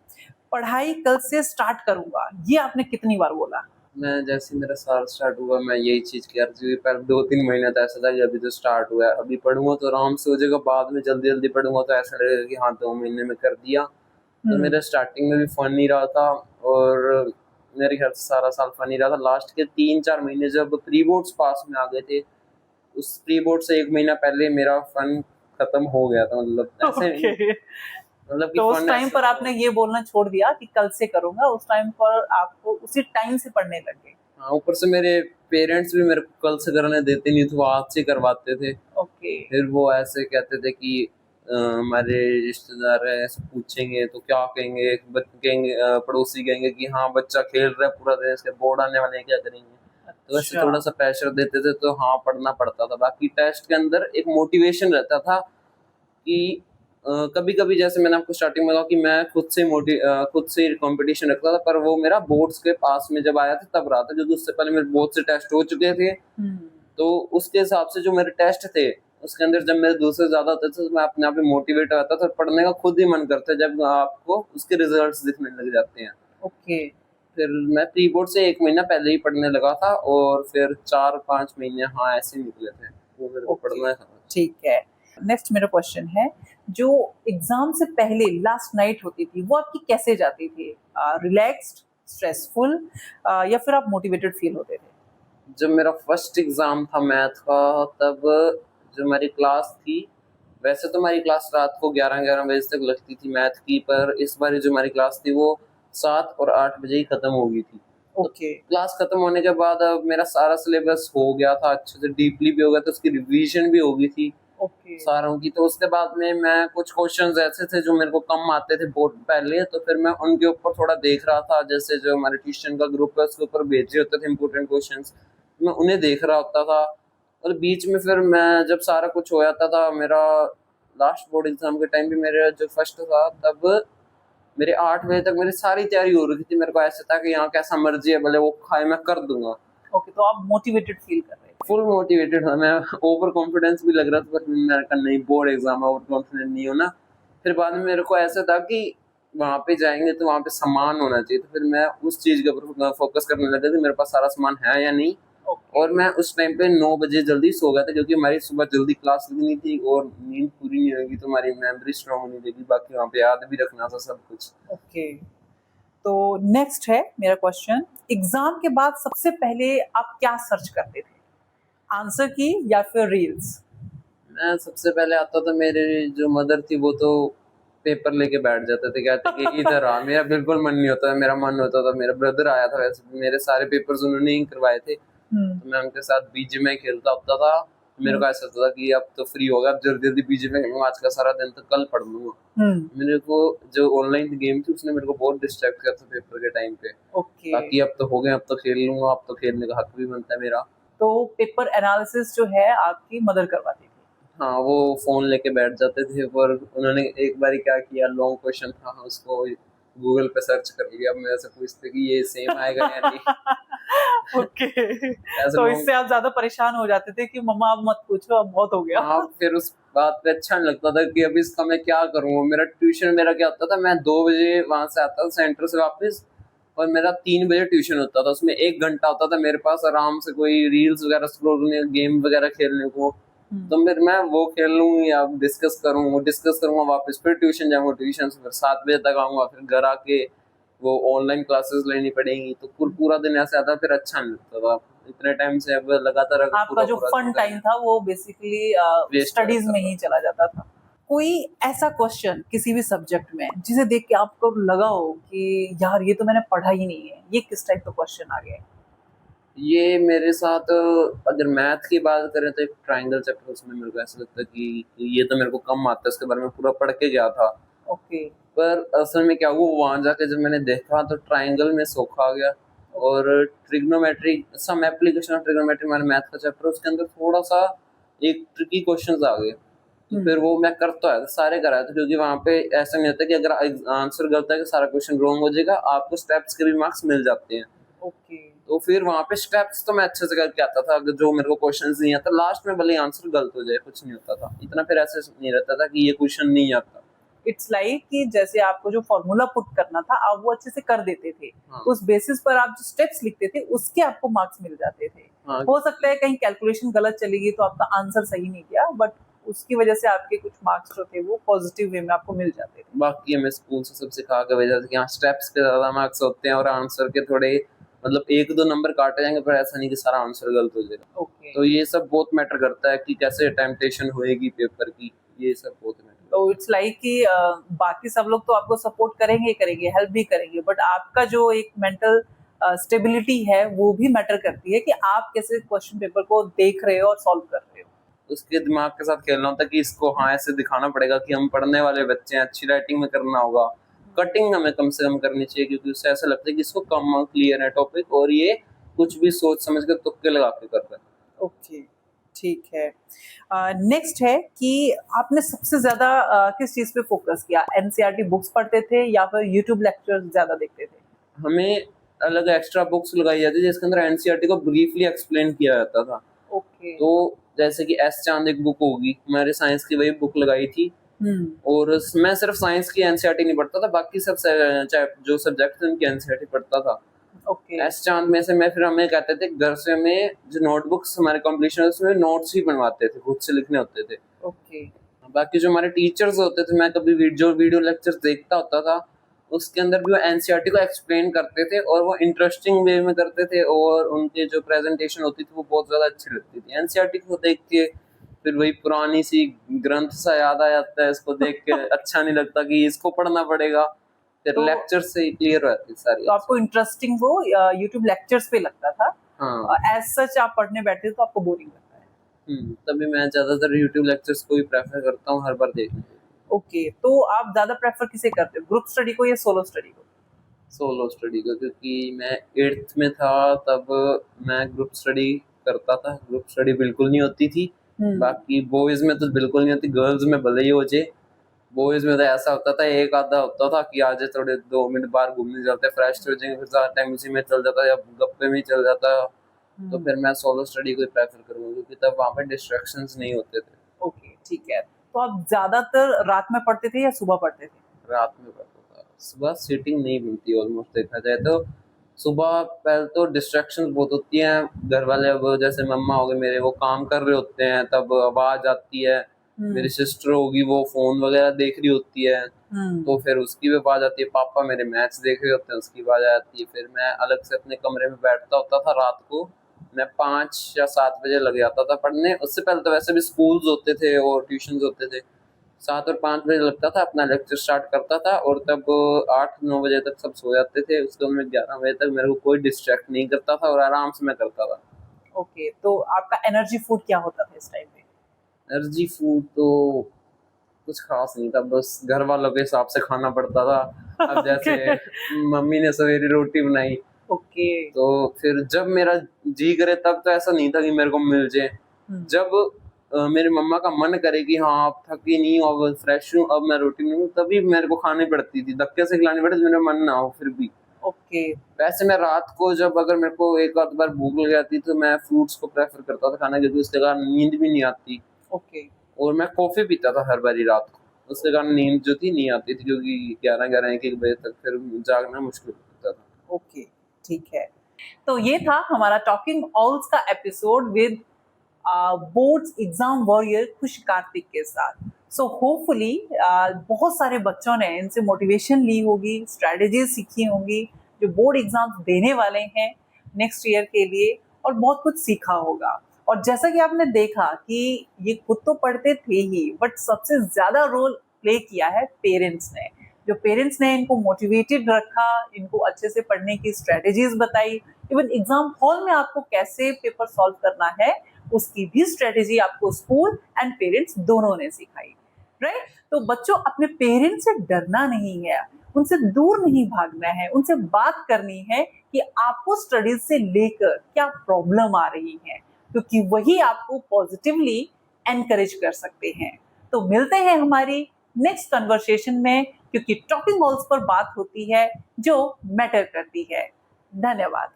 पढ़ाई कल से स्टार्ट करूंगा। ये आपने कितनी बार बोला? मैं जैसे मेरा साल स्टार्ट हुआ मैं यही चीज किया, पहले 2-3 महीने तो ऐसा था कि अभी तो स्टार्ट हुआ है, अभी पढ़ूंगा तो आराम से हो जाएगा, बाद में जल्दी जल्दी पढ़ूंगा तो ऐसा लगेगा कि हाँ 2 महीने में कर दिया। तो मेरा स्टार्टिंग में भी फन नहीं रहा था, और मेरे ख्याल से सारा साल फन ही रहा था। लास्ट के 3-4 महीने जब प्री बोर्ड्स पास में आ गए थे, उस प्री बोर्ड से 1 महीना पहले मेरा फन खत्म हो गया था, मतलब ऐसे मतलब कि तो उस फन टाइम पर आपने ये बोलना छोड़ दिया कि कल से करूंगा, उस टाइम पर आपको उसी टाइम से पढ़ने लग गए। हाँ, ऊपर से मेरे पेरेंट्स भी मेरे को कल से करने देते नहीं थे, वो आज से करवाते थे। ओके। फिर वो ऐसे कहते थे कि हमारे रिश्तेदार है, ऐसे पूछेंगे तो क्या कहेंगे, कहेंगे पड़ोसी कहेंगे कि हाँ बच्चा खेल रहा है पूरा दिन, इसके बोर्ड आने वाले हैं, क्या करेंगे। तो वैसे थोड़ा सा प्रेशर देते थे, तो हाँ पढ़ना पड़ता था। बाकी टेस्ट के अंदर एक मोटिवेशन रहता था कि कभी कभी जैसे मैंने आपको स्टार्टिंग में कहा कि मैं खुद से कंपटीशन रखता था, पर वो मेरा बोर्ड्स के पास में जब आया था तब रहा था, क्योंकि उससे पहले मेरे बहुत से टेस्ट हो चुके थे। तो उसके हिसाब से जो मेरे टेस्ट थे उसके अंदर जब मेरे दूसरे ज्यादा होते थे तो मैं अपने आप ही मोटिवेट रहता था, पढ़ने का खुद ही मन करता है जब आपको उसके रिजल्ट्स दिखने लग जाते हैं। ओके। फिर मैं प्री बोर्ड से 1 महीना पहले ही पढ़ने लगा था और फिर 4-5 महीने हाँ ऐसे निकले थे, वो मेरे को पढ़ना था। ठीक है। नेक्स्ट मेरा क्वेश्चन है, जो एग्जाम से पहले लास्ट नाइट होती थी वो आपकी कैसे जाती थी? रिलैक्स्ड, स्ट्रेसफुल, या फिर आप मोटिवेटेड फील होते थे? जब मेरा फर्स्ट एग्जाम था मैथ का तब जो हमारी क्लास थी, वैसे तो हमारी क्लास रात को 11-11 बजे तक लगती थी मैथ की, पर इस बार जो हमारी क्लास थी वो 7 और 8 बजे ही खत्म हो गई थी। ओके। क्लास खत्म होने के बाद अब मेरा सारा सिलेबस हो गया था, अच्छे से डीपली भी हो गया था, उसकी रिवीजन भी हो गई थी ओके। सारों की। तो उसके बाद में मैं कुछ क्वेश्चंस ऐसे थे जो मेरे को कम आते थे बोर्ड पहले, तो फिर मैं उनके ऊपर थोड़ा देख रहा था, जैसे जो हमारे ट्यूशन का ग्रुप है उसके ऊपर भेजे होते थे इंपॉर्टेंट क्वेश्चंस, मैं उन्हें देख रहा होता था। और बीच में फिर मैं जब सारा कुछ हो जाता था, मेरा लास्ट बोर्ड एग्जाम के टाइम भी मेरा जो फर्स्ट था तब मेरे 8 बजे तक मेरी सारी तैयारी हो रही थी। मेरे को ऐसा था कि यहाँ कैसा मर्जी है भले वो खाए, मैं कर दूंगा। ओके, तो आप मोटिवेटेड फील कर रहे थे? फुल मोटिवेटेड था मैं, ओवर कॉन्फिडेंस भी लग रहा था, पर मैंने कहा नहीं बोर्ड एग्जाम है, ओवर कॉन्फिडेंट नहीं हो ना। फिर बाद में मेरे को ऐसा था कि वहाँ पे जाएंगे तो वहाँ पे सामान होना चाहिए, तो फिर मैं उस चीज के ऊपर फोकस करने लगा कि मेरे पास सारा सामान है या नहीं। और मैं उस टाइम पे 9 बजे जल्दी सो गया था, क्योंकि हमारी सुबह जल्दी क्लास लगनी थी और नींद पूरी नहीं होगी तो हमारी मेमोरी स्ट्रांग नहीं रहेगी, बाकी वहाँ पे याद भी रखना था सब कुछ। ओके। तो नेक्स्ट है मेरा क्वेश्चन, एग्जाम के बाद सबसे पहले आप क्या सर्च करते थे? आंसर की या फिर रील्स? मैं सबसे पहले आता था, मेरे जो मदर थी वो तो पेपर लेके बैठ जाते थे, कहते कि इधर आ। मेरा बिल्कुल मन नहीं होता, मेरा मन होता था, मेरा ब्रदर आया था, वैसे मेरे सारे पेपर्स उन्होंने ही करवाए थे, तो मैं उनके साथ बीजीएमआई खेलता होता था। मेरे को ऐसा होता था कि अब तो फ्री होगा, अब जल्दी जल्दी बीजीएमआई खेलूंगा, आज का सारा दिन तो कल पढ़ लूंगा। मेरे को जो ऑनलाइन गेम थी उसने मेरे को बहुत डिस्ट्रैक्ट किया था पेपर के टाइम पे। ओके। ताकि अब तो हो गए, अब तो खेल लूंगा, अब तो खेलने का हक भी बनता है मेरा। तो पेपर एनालिसिस जो है आपकी मदर करवाती थी? हाँ, वो फोन लेके बैठ जाते थे, पर उन्होंने एक बार क्या किया, लॉन्ग क्वेश्चन था, उसको गूगल पे सर्च कर लिया, मेरे से पूछते कि ये सेम आएगा या नहीं। ओके। ऐसे तो लोग- इससे आप ज्यादा परेशान हो जाते थे कि मम्मा अब मत पूछो, अब बहुत हो गया। हाँ, फिर उस बात पे अच्छा नहीं लगता था कि अब इसका मैं क्या करूँ। मेरा ट्यूशन मेरा क्या होता था, मैं 2 बजे वहां से आता था सेंटर से वापस, और मेरा 3 बजे ट्यूशन होता था। उसमें 1 घंटा होता था मेरे पास आराम से कोई रील्स वगैरह स्क्रॉल करने, गेम वगैरह खेलने को। तो फिर मैं वो खेल लूँ या डिस्कस करूंगा वापस, फिर ट्यूशन जाऊंगा, ट्यूशन से फिर 7 बजे तक आऊंगा, फिर घर आके वो ऑनलाइन क्लासेस लेनी पड़ेंगी, तो पूरा दिन ऐसे आता, फिर अच्छा नहीं लगता था इतने टाइम से। अब लगातार आपका जो फन टाइम था वो बेसिकली स्टडीज में ही चला जाता था। कोई ऐसा क्वेश्चन किसी भी सब्जेक्ट में जिसे देख के आपको लगा हो कि यार ये तो मैंने पढ़ा ही नहीं है, ये किस टाइप का क्वेश्चन आ गया? ये मेरे साथ अगर मैथ की बात करें तो एक ट्रायंगल चैप्टर, उसमें मेरे को ऐसा लगता है कि ये तो मेरे को कम आता है, उसके बारे में पूरा पढ़ के गया था। ओके। पर असल में क्या हुआ, वहां जाके जब मैंने देखा तो ट्रायंगल में सोखा गया। और trigonometry, some application of trigonometry, हमारे मैथ का चैप्टर, उसके अंदर थोड़ा सा एक ट्रिकी क्वेश्चंस आ गए। तो फिर वो मैं करता है सारे कराया था, क्योंकि वहां पे ऐसा नहीं होता कि अगर आंसर गलत है कि सारा क्वेश्चन रॉन्ग हो जाएगा, आपको स्टेप्स के भी मार्क्स मिल जाते हैं। ओके। तो फिर वहां पे स्टेप्स तो मैं अच्छे से करके आता था, अगर जो मेरे को क्वेश्चंस नहीं आता, लास्ट में भले आंसर गलत हो जाए कुछ नहीं होता था इतना, फिर ऐसे नहीं रहता था कि ये क्वेश्चन नहीं आता। इट्स लाइक कि जैसे आपको जो फॉर्मूला पुट करना था आप वो अच्छे से कर देते थे। हाँ। उस बेसिस पर आप जो स्टेप्स लिखते थे उसके आपको मार्क्स मिल जाते थे। हाँ। हो सकता है कहीं कैलकुलेशन गलत चली गई तो आपका आंसर सही नहीं गया, बट उसकी वजह से आपके कुछ मार्क्स जो थे वो पॉजिटिव वे में आपको मिल जाते थे। बाकी हमें स्कूल से सब सिखा के भेजा था कि हाँ स्टेप्स के ज्यादा मार्क्स होते हैं और आंसर के थोड़े मतलब 1-2 नंबर काटे जाएंगे, पर ऐसा नहीं कि सारा आंसर गलत हो जाएगा। ओके। तो ये सब बहुत मैटर करता है कि कैसे टेम्पटेशन होएगी पेपर की, ये सब बहुत मैटर। तो इट्स लाइक कि बाकी सब लोग तो आपको सपोर्ट करेंगे करेंगे, हेल्प भी करेंगे, बट आपका जो एक मेंटल स्टेबिलिटी है वो भी मैटर करती है कि आप कैसे क्वेश्चन पेपर को देख रहे हो और सॉल्व कर रहे हो। उसके दिमाग के साथ खेलना होता है कि इसको हाँ ऐसे दिखाना पड़ेगा कि हम पढ़ने वाले बच्चे हैं, अच्छी राइटिंग में करना होगा, कटिंग हमें कम से कम करनी चाहिए, क्योंकि उससे ऐसा लगता है कि इसको कम क्लियर है टॉपिक और ये कुछ भी सोच समझ कर तुक्के लगा के कर रहा है। ओके, ठीक है। नेक्स्ट है कि आपने सबसे ज्यादा किस चीज पे फोकस किया? एनसीईआरटी बुक्स पढ़ते थे या फिर यूट्यूब लेक्चर्स ज्यादा देखते थे? हमें अलग एक्स्ट्रा बुक्स लगाई जाती थी जिसके अंदर एनसीईआरटी को ब्रीफली एक्सप्लेन किया जाता था। ओके। ओके। तो जैसे कि एस चांद एक बुक होगी, मैंने साइंस की वही बुक लगाई थी। और मैं सिर्फ साइंस की एनसीईआरटी नहीं पढ़ता था, बाकी सब जो सब्जेक्ट थे उनकी एनसीईआरटी पढ़ता था। ओके। एस चांद में से मैं फिर हमें कहते थे घर से हमें जो नोटबुक्स हमारे कंप्लीशन उसमें नोट्स ही बनवाते थे, खुद से लिखने होते थे। ओके। बाकी जो हमारे टीचर्स होते थे, मैं कभी वीडियो लेक्चर्स देखता होता था, उसके अंदर भी वो एनसीईआरटी को एक्सप्लेन करते थे और वो इंटरेस्टिंग वे में करते थे और उनके जो प्रेजेंटेशन होती थी वो बहुत ज़्यादा अच्छी लगती थी। एनसीईआरटी को देख के फिर वही पुरानी सी ग्रंथ सा याद आ जाता है, इसको देख के अच्छा नहीं लगता कि इसको पढ़ना पड़ेगा, फिर तो- लेक्चर से क्लियर हो जाती सारी। तो आपको इंटरेस्टिंग वो यूट्यूब लेक्चर्स पे लगता था, हाँ। एज सच आप पढ़ने बैठे तो आपको बोरिंग लगता है। तभी मैं ज़्यादातर यूट्यूब लेक्चर्स को ही प्रेफर करता हूँ हर बार देखने को। ओके, तो आप ज्यादा प्रेफर किसे करते हो, ग्रुप स्टडी को या सोलो स्टडी को? सोलो स्टडी को, क्योंकि मैं 8th में था तब मैं ग्रुप स्टडी करता था, ग्रुप स्टडी बिल्कुल नहीं होती थी। बाकी बॉयज में तो बिल्कुल नहीं होती, गर्ल्स में भले ही हो जाए, बॉयज में तो ऐसा होता था एक आधा होता था कि आज थोड़े 2 मिनट बाहर घूमने जाते, फ्रेश हो जाएंगे, फिर ज़्यादा टाइम उसी में चल जाता या गप्पे में ही चल जाता। तो फिर मैं सोलो स्टडी को ही प्रेफर करूँगा क्योंकि तब वहाँ पे डिस्ट्रैक्शंस नहीं होते थे। ओके, ठीक है। तो आप ज्यादातर रात में पढ़ते थे या सुबह पढ़ते थे? रात में पढ़ता था, सुबह सीटिंग नहीं मिलती ऑलमोस्ट देखा जाए तो। सुबह पहले तो डिस्ट्रैक्शंस बहुत होती हैं, घर वाले अब जैसे मम्मा हो गए मेरे, वो काम कर रहे होते हैं, तब आवाज आती है। मेरी सिस्टर होगी वो फोन वगैरह देख रही होती है, तो फिर उसकी भी आवाज आती है। पापा मेरे मैच देख रहे होते हैं, उसकी आवाज आती है। फिर मैं अलग से अपने कमरे में बैठता होता था रात को, मैं 5 या 7 बजे लग जाता था पढ़ने। उससे पहले तो वैसे भी स्कूल्स होते थे और ट्यूशंस होते थे। 7 और 5 बजे लगता था, अपना लेक्चर स्टार्ट करता था और तब 8-9 बजे तक सब सो जाते थे। उसके बाद में 11 बजे तक मेरे को कोई डिस्ट्रैक्ट नहीं करता था और आराम से मैं करता था। ओके, तो आपका एनर्जी फूड क्या होता था इस टाइम पे? एनर्जी फूड तो कुछ खास नहीं था, बस घर वालों के हिसाब से खाना पड़ता था। अब जैसे मम्मी ने सवेरे रोटी बनाई, ओके। तो फिर जब मेरा जी करे तब तो ऐसा नहीं था कि मेरे को मिल जाए। जब मेरी मम्मा का मन करे कि हाँ अब थकी नहीं हो, अब फ्रेश हूँ, अब मैं रोटी नहीं हूँ, तभी मेरे को खानी पड़ती थी, धक्के से खिलानी पड़ती, मेरा मन ना हो फिर भी। ओके। वैसे मैं रात को जब अगर मेरे को एक आध बार भूख लग जाती तो मैं फ्रूट्स को प्रेफर करता था खाना, क्योंकि उसके कारण नींद भी नहीं आती। ओके। और मैं कॉफी पीता था हर बारी रात को, उसके कारण नींद जो थी नहीं आती थी, क्योंकि 11-11 1-1 बजे तक फिर जागना मुश्किल होता था। ओके, ठीक है। तो ये था हमारा टॉकिंग ऑल्स का episode with boards exam warrior खुश कार्तिक के साथ। सो होपफुली बहुत सारे बच्चों ने इनसे मोटिवेशन ली होगी, स्ट्रेटजीज सीखी होंगी जो बोर्ड एग्जाम्स देने वाले हैं नेक्स्ट ईयर के लिए, और बहुत कुछ सीखा होगा। और जैसा कि आपने देखा कि ये खुद तो पढ़ते थे ही, बट सबसे ज्यादा रोल प्ले किया है पेरेंट्स ने। जो पेरेंट्स ने इनको मोटिवेटेड रखा, इनको अच्छे से पढ़ने की स्ट्रेटजीज बताई, इवन एग्जाम हॉल में आपको कैसे पेपर सॉल्व करना है उसकी भी स्ट्रेटेजी आपको स्कूल एंड पेरेंट्स दोनों ने सिखाई, राइट? तो बच्चों, अपने पेरेंट्स से डरना नहीं है, उनसे दूर नहीं भागना है, उनसे बात करनी है कि आपको स्टडीज से लेकर क्या प्रॉब्लम आ रही है, क्योंकि वही आपको पॉजिटिवली एनकरेज कर सकते हैं। तो मिलते हैं हमारी नेक्स्ट कन्वर्सेशन में, क्योंकि टॉकिंग ऑल्स पर बात होती है जो मैटर करती है। धन्यवाद।